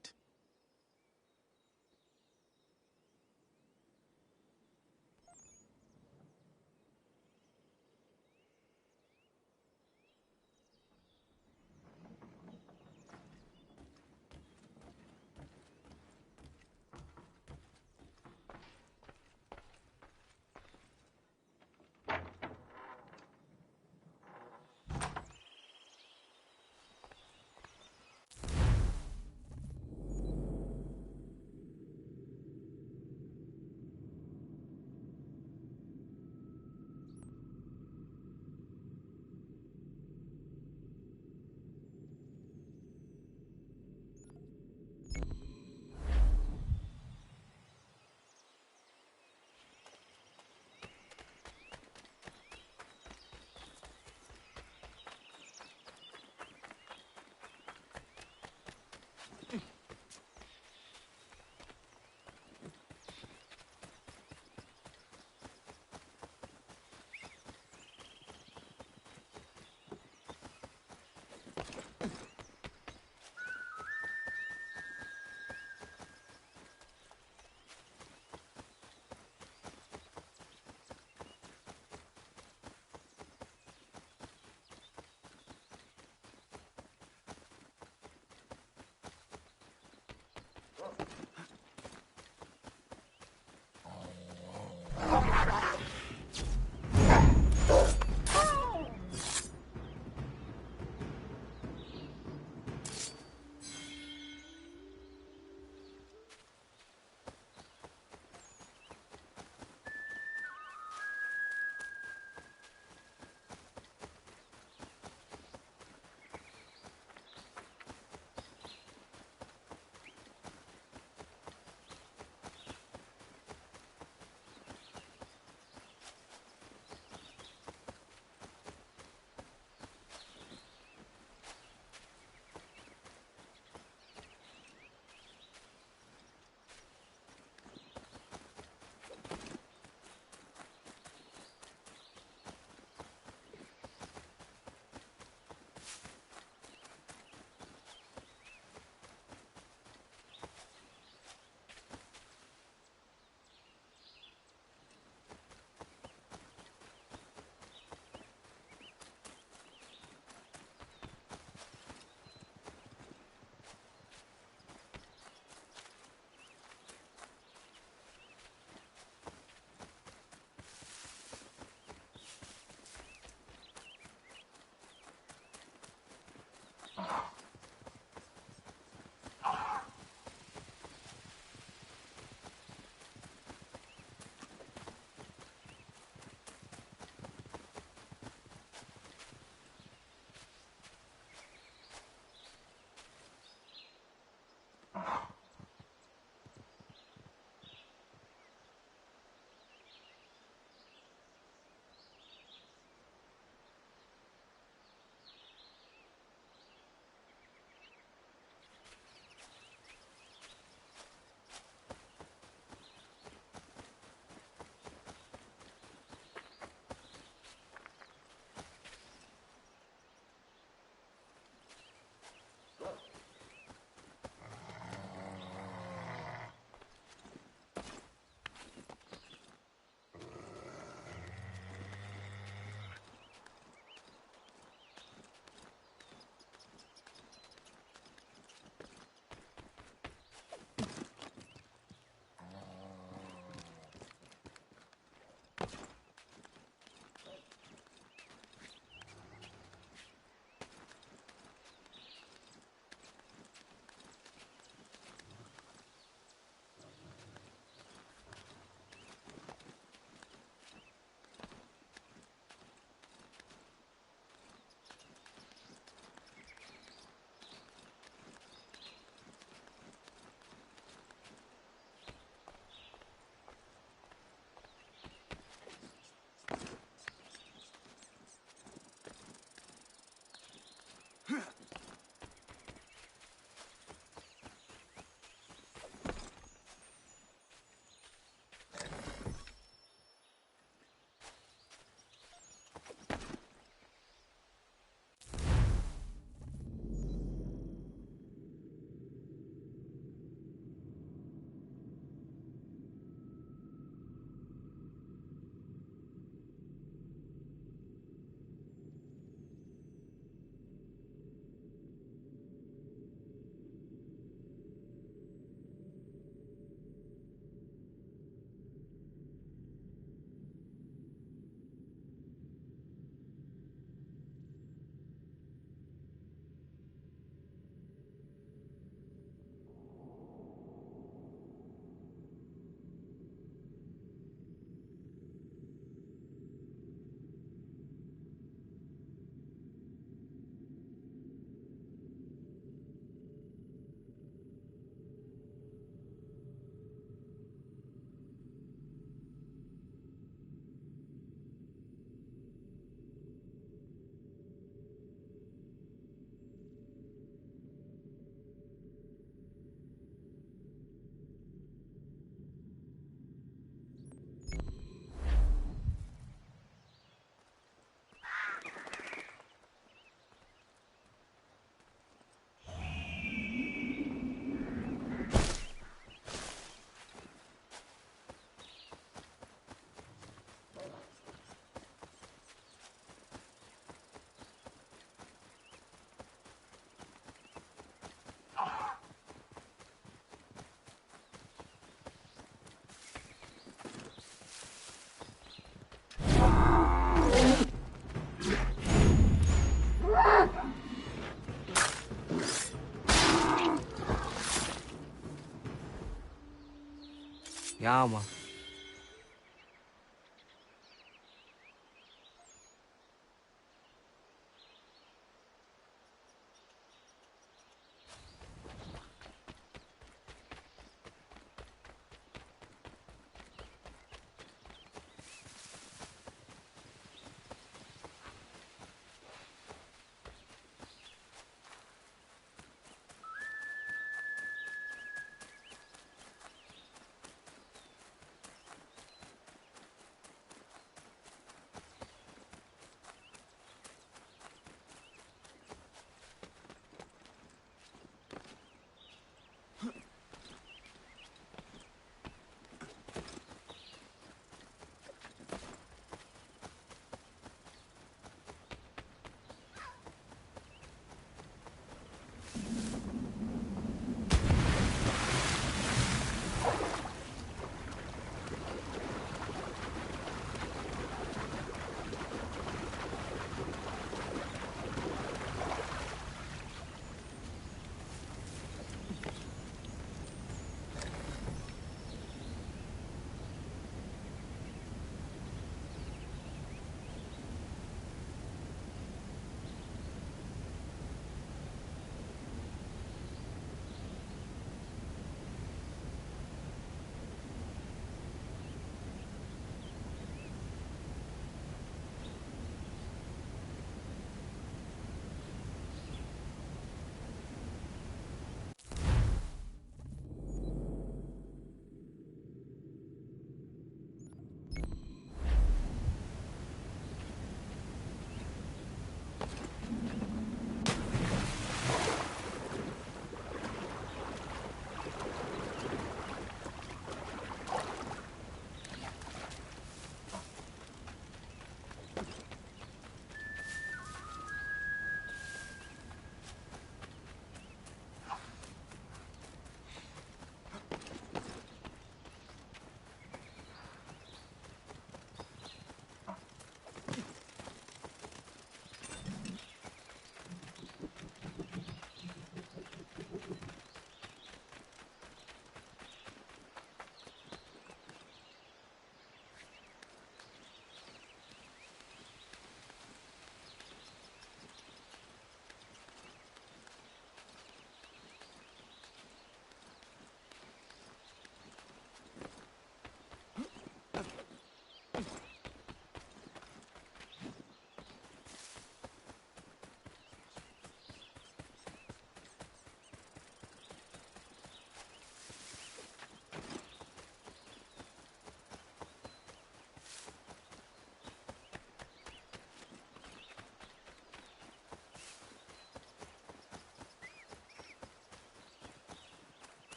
S: calma.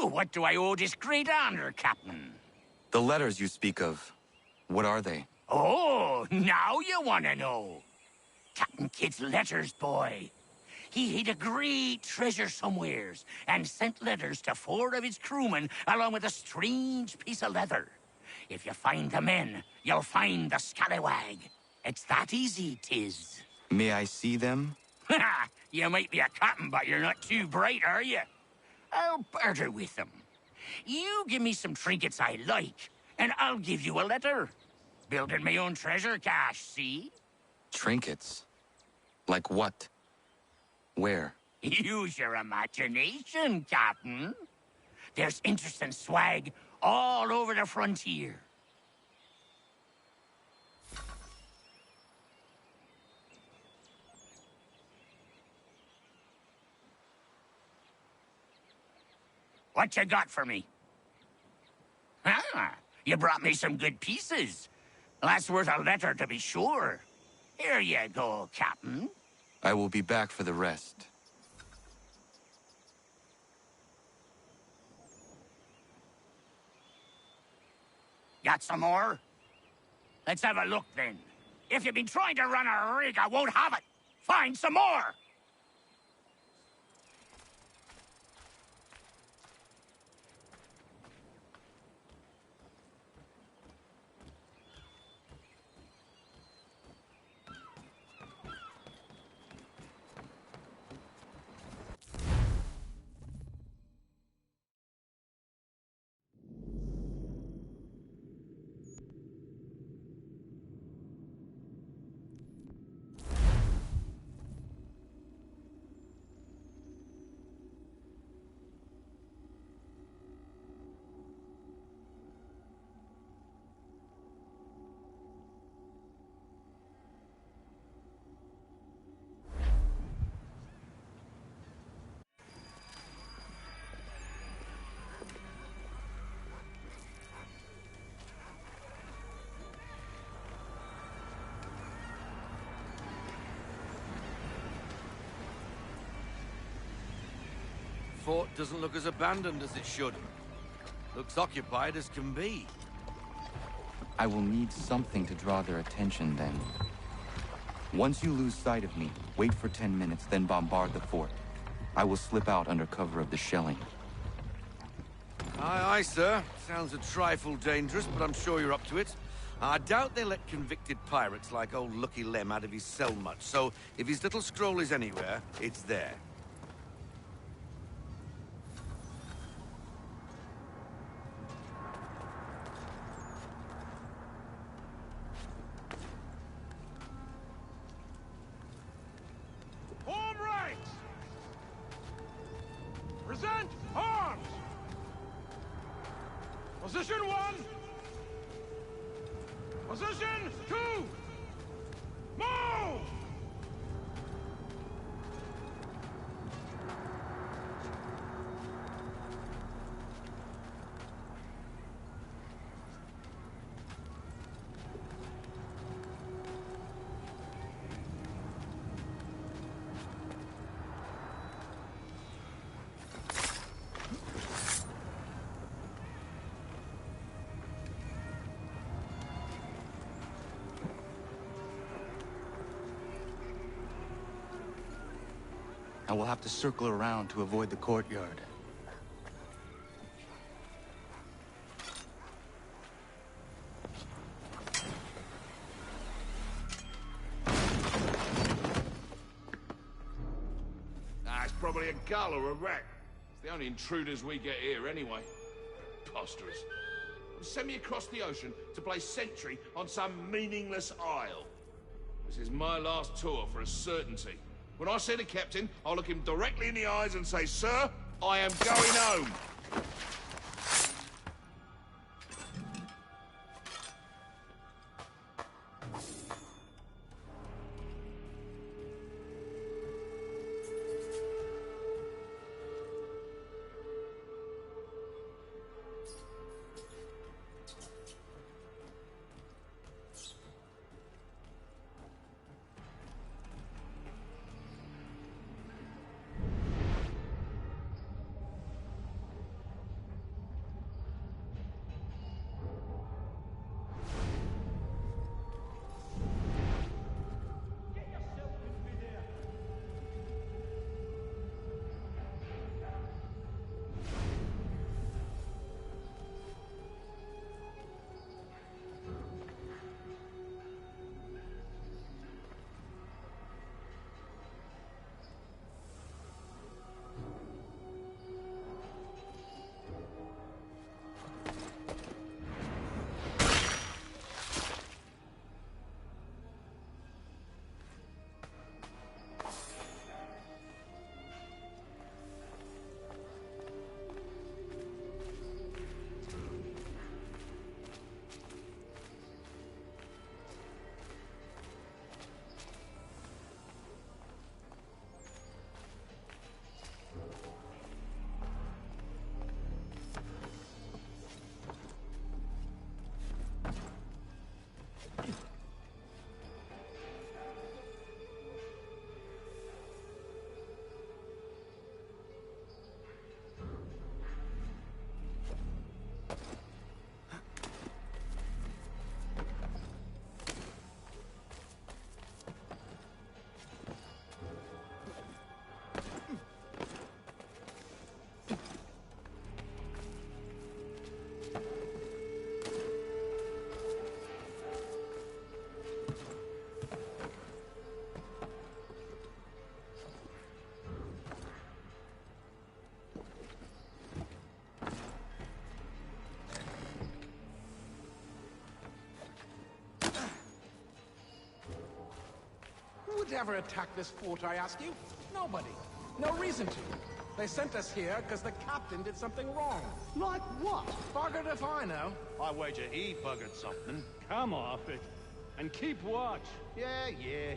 H: What do I owe this great honor, Captain?
B: The letters you speak of, what are they?
H: Oh, now you want to know. Captain Kidd's letters, boy. He hid a great treasure somewheres and sent letters to 4 of his crewmen along with a strange piece of leather. If you find the men, you'll find the scallywag. It's that easy, 'tis.
B: May I see them?
H: You might be a captain, but you're not too bright, are you? I'll barter with them. You give me some trinkets I like, and I'll give you a letter. Building my own treasure cache, see?
B: Trinkets? Like what? Where?
H: Use your imagination, Captain. There's interesting swag all over the frontier. What you got for me? Ah, you brought me some good pieces. That's worth a letter to be sure. Here you go, Captain.
B: I will be back for the rest.
H: Got some more? Let's have a look then. If you've been trying to run a rig, I won't have it. Find some more!
A: Fort doesn't look as abandoned as it should. Looks occupied as can be.
B: I will need something to draw their attention then. Once you lose sight of me, wait for 10 minutes, then bombard the fort. I will slip out under cover of the shelling.
A: Aye, aye, sir. Sounds a trifle dangerous, but I'm sure you're up to it. I doubt they let convicted pirates like old Lucky Lem out of his cell much, so if his little scroll is anywhere, it's there.
S: Form ranks! Present arms! Position 1! Position 2! Move!
B: I will have to circle around to avoid the courtyard.
S: It's probably a gull or a rat. It's the only intruders we get here anyway. Preposterous. Send me across the ocean to play sentry on some meaningless isle. This is my last tour for a certainty. When I see the captain, I'll look him directly in the eyes and say, "Sir, I am going home."
T: ever attack this fort, I ask you? Nobody. No reason to. They sent us here because the captain did something wrong.
U: Like what?
T: Buggered if I know.
U: I wager he buggered something. Come off it. And keep watch. Yeah, yeah.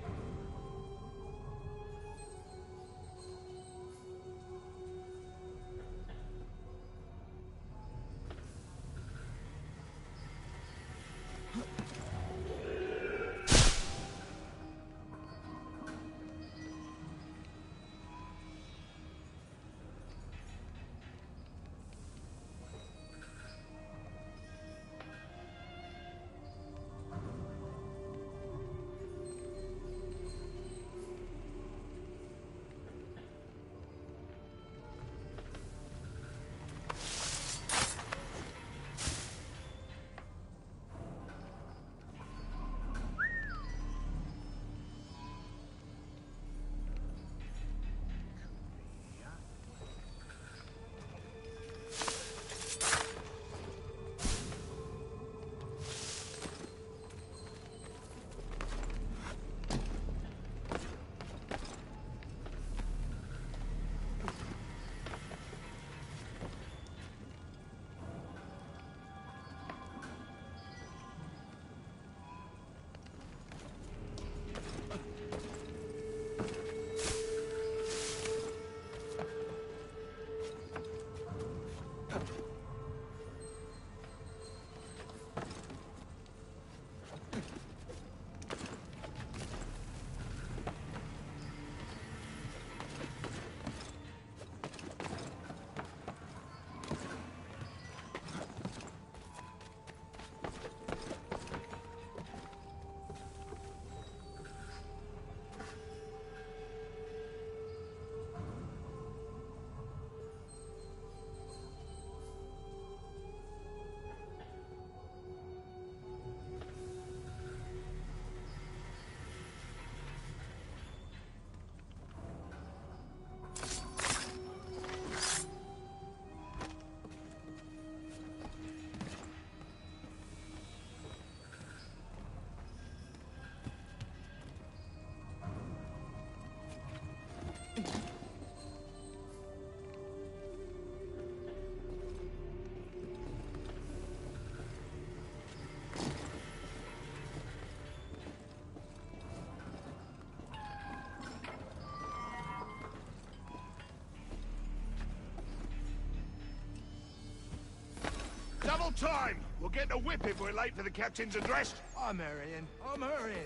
S: Double time! We'll get the whip if we're late for the captain's address.
T: I'm hurrying. I'm hurrying.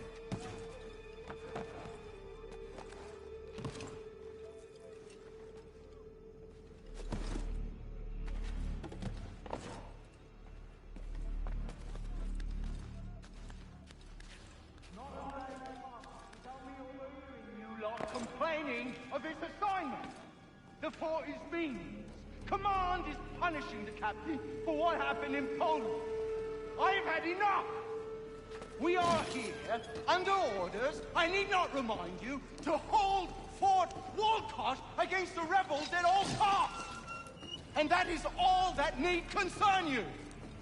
U: Complaining of his assignment. The fort is meaningless. Command is punishing the captain for what happened in Poland. I've had enough. We are here under orders, I need not remind you, to hold Fort Walcott against the rebels at all costs. And that is all that need concern you.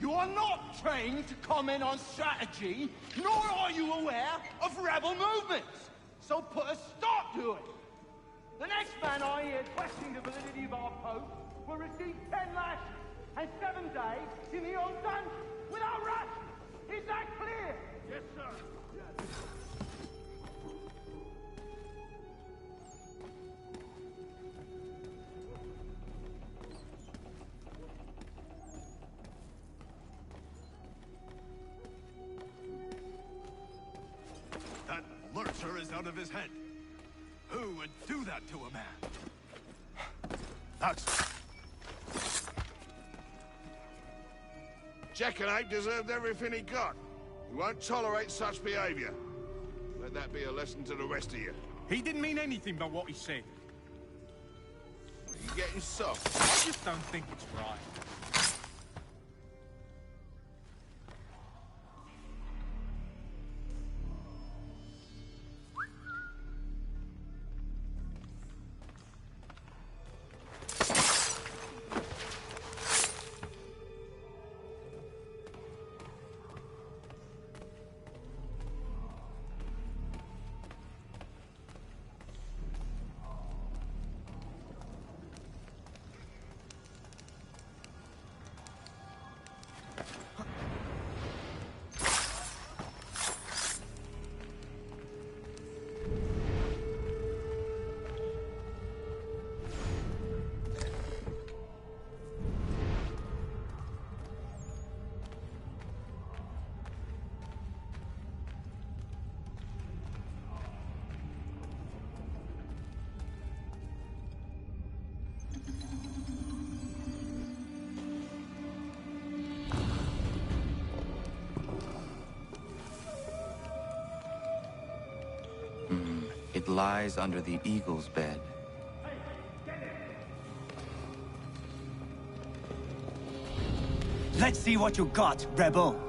U: You are not trained to comment on strategy, nor are you aware of rebel movements. So put a stop to it. The next man I hear questioning the validity of our post will receive 10 lashes and 7 days in the old dungeon without rations. Is that clear? Yes, sir. Yes.
V: That lurcher is out of his head. Who would do that to a man? That's...
S: Jackanapes deserved everything he got. We won't tolerate such behavior. Let that be a lesson to the rest of you.
R: He didn't mean anything by what he said.
S: Are you getting soft?
R: I just don't think it's right.
B: It lies under the eagle's bed.
M: Let's see what you got, rebel.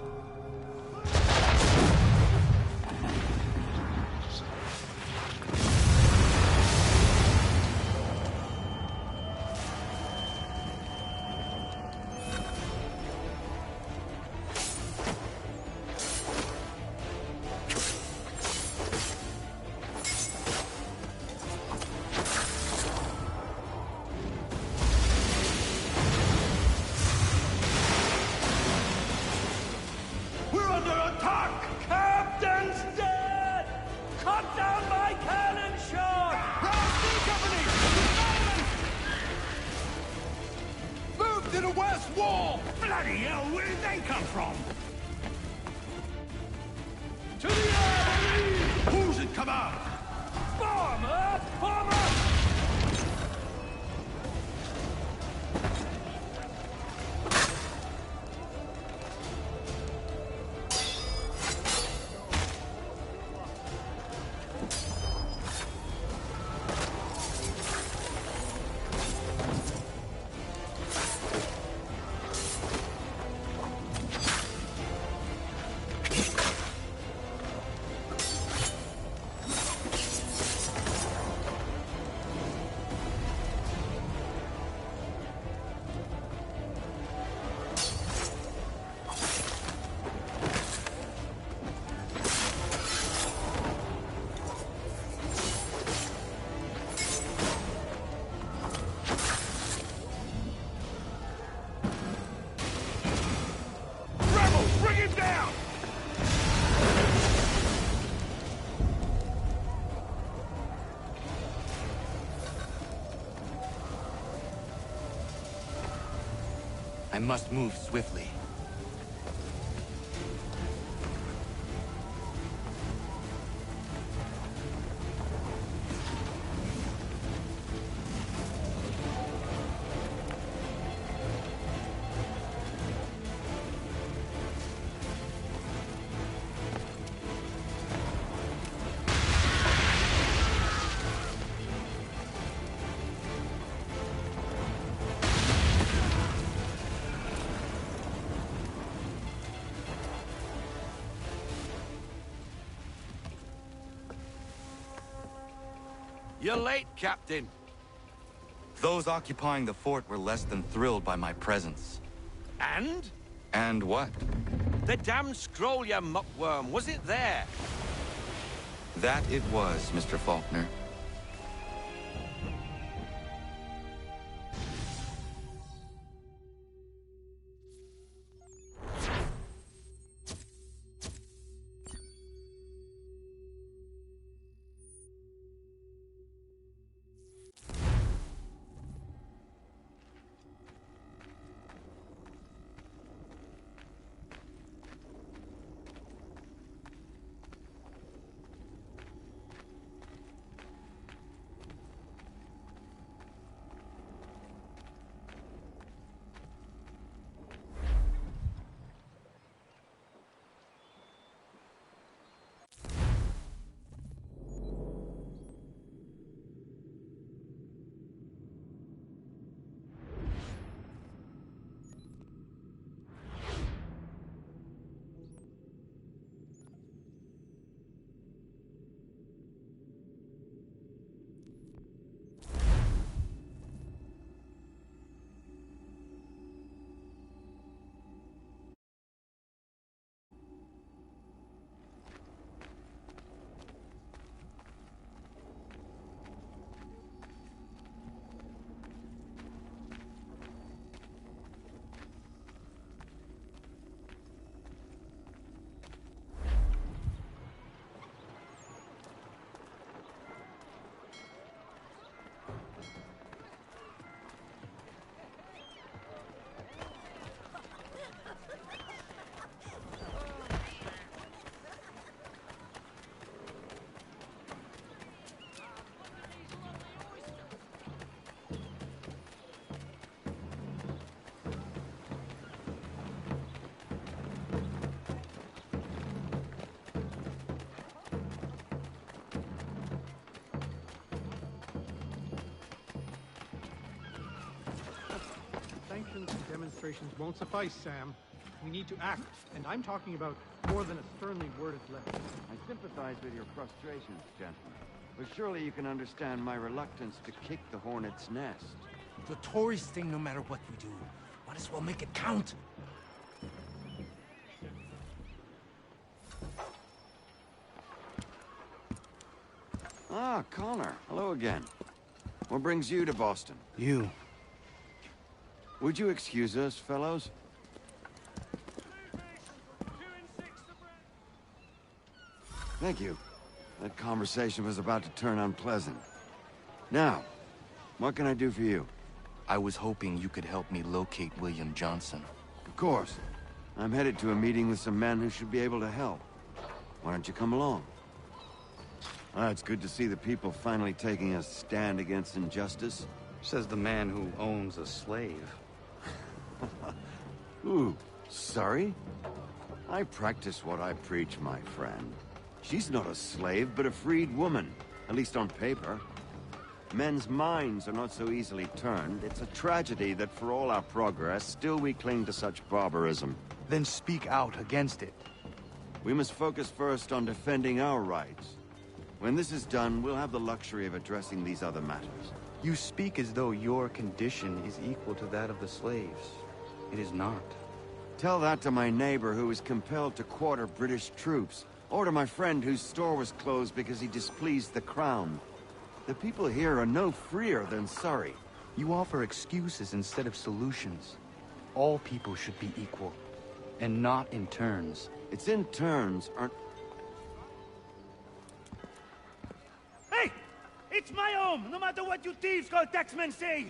B: I must move swiftly.
A: You're late, Captain.
B: Those occupying the fort were less than thrilled by my presence.
A: And?
B: And what?
A: The damn scroll, you muckworm. Was it there?
B: That it was, Mr. Faulkner.
R: discussions and demonstrations won't suffice, Sam. We need to act, and I'm talking about more than a sternly worded letter.
C: I sympathize with your frustrations, gentlemen. But surely you can understand my reluctance to kick the hornet's nest.
M: The Tories thing, no matter what we do. Might as well make it count.
C: Ah, Connor. Hello again. What brings you to Boston?
M: You.
C: Would you excuse us, fellows? Thank you. That conversation was about to turn unpleasant. Now, what can I do for you?
B: I was hoping you could help me locate William Johnson.
C: Of course. I'm headed to a meeting with some men who should be able to help. Why don't you come along? It's good to see the people finally taking a stand against injustice.
B: Says the man who owns a slave.
C: Ooh, sorry? I practice what I preach, my friend. She's not a slave, but a freed woman, at least on paper. Men's minds are not so easily turned. It's a tragedy that for all our progress, still we cling to such barbarism.
M: Then speak out against it.
C: We must focus first on defending our rights. When this is done, we'll have the luxury of addressing these other matters.
B: You speak as though your condition is equal to that of the slaves. It is not.
C: Tell that to my neighbor who was compelled to quarter British troops, or to my friend whose store was closed because he displeased the crown. The people here are no freer than Surrey.
B: You offer excuses instead of solutions. All people should be equal, and not in turns.
C: It's in turns, aren't...
E: Hey! It's my home, no matter what you thieves called taxmen say!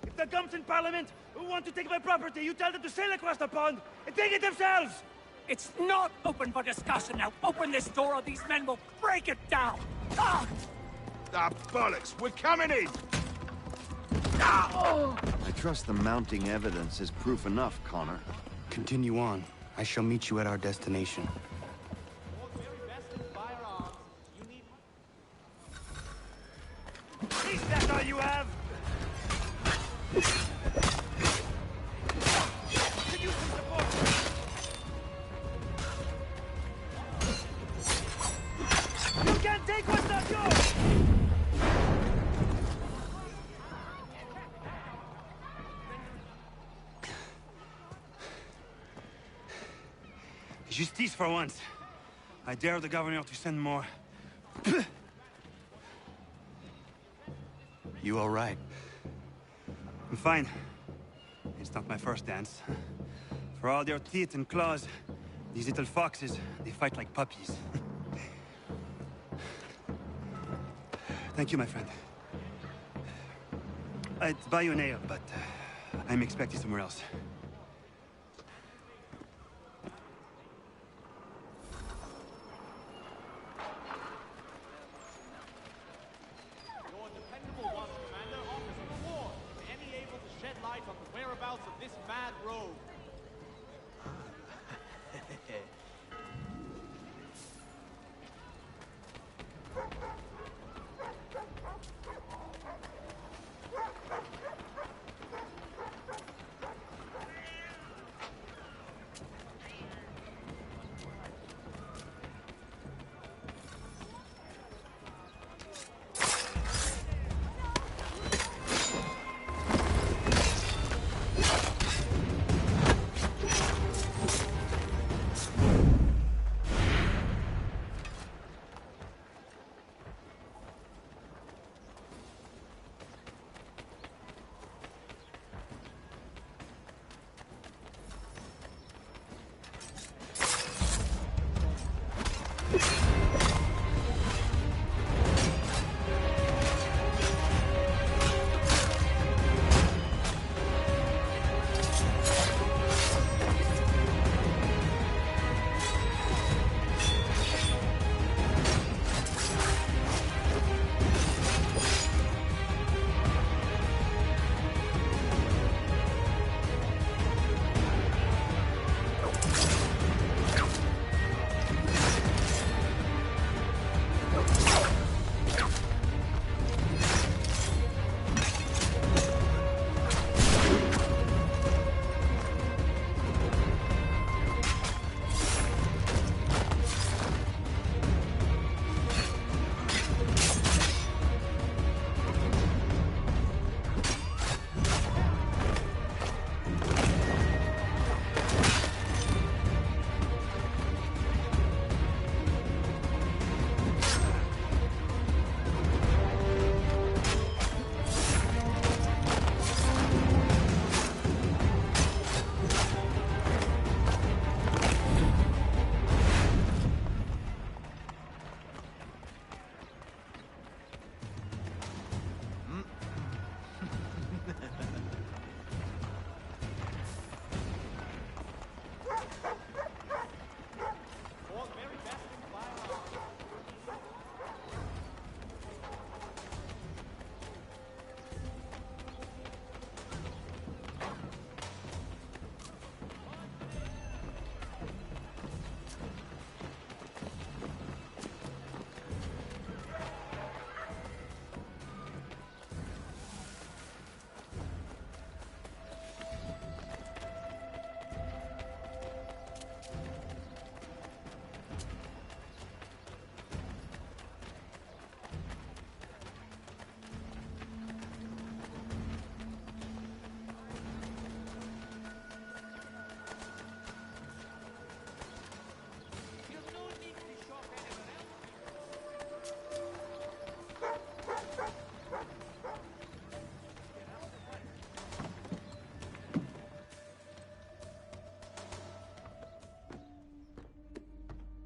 E: If the gums in Parliament who want to take my property, you tell them to sail across the pond and take it themselves!
H: It's not open for discussion now. Open this door or these men will break it down. Ah!
S: Ah, bollocks! We're coming in!
C: I trust the mounting evidence is proof enough, Connor.
B: Continue on. I shall meet you at our destination.
E: Is that all you have? Could use some support. You can't take what's not yours! Justice for once. I dare the governor to send more.
B: You all right?
E: I'm fine. It's not my first dance. For all their teeth and claws, these little foxes, they fight like puppies. Thank you, my friend. I'd buy you an ale, but I'm expecting somewhere else.
U: Your dependable boss commander offers a reward to any able to shed light on the whereabouts of this mad rogue.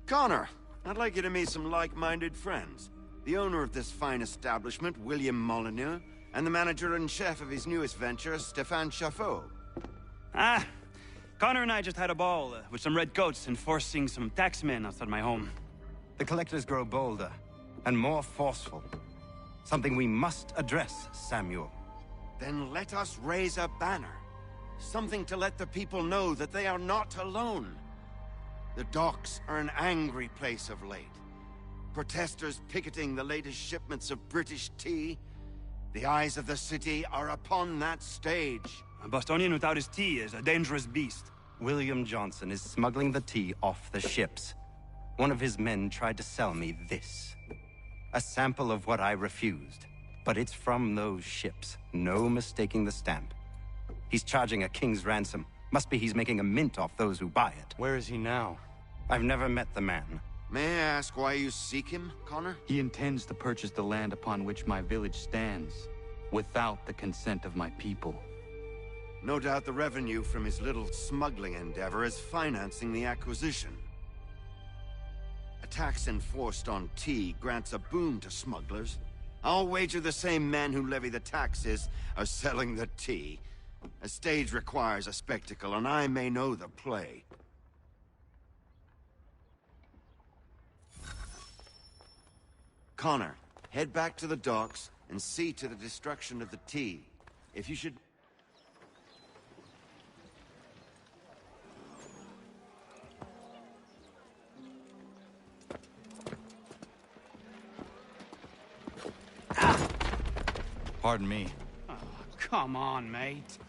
C: Connor, I'd like you to meet some like-minded friends. The owner of this fine establishment, William Molyneux, and the manager and chef of his newest venture, Stéphane Chaffeau.
G: Ah, Connor and I just had a ball with some redcoats enforcing some taxmen outside my home.
K: The collectors grow bolder and more forceful. Something we must address, Samuel.
C: Then let us raise a banner. Something to let the people know that they are not alone. The docks are an angry place of late. Protesters picketing the latest shipments of British tea. The eyes of the city are upon that stage.
G: A Bostonian without his tea is a dangerous beast.
K: William Johnson is smuggling the tea off the ships. One of his men tried to sell me this. A sample of what I refused. But it's from those ships. No mistaking the stamp. He's charging a king's ransom. Must be he's making a mint off those who buy it.
B: Where is he now?
K: I've never met the man.
C: May I ask why you seek him, Connor?
B: He intends to purchase the land upon which my village stands, without the consent of my people.
C: No doubt the revenue from his little smuggling endeavor is financing the acquisition. A tax enforced on tea grants a boon to smugglers. I'll wager the same men who levy the taxes are selling the tea. A stage requires a spectacle, and I may know the play. Connor, head back to the docks and see to the destruction of the tea. If you should...
B: Pardon me.
G: Oh, come on, mate.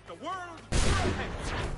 L: The world ahead.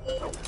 F: Thank you.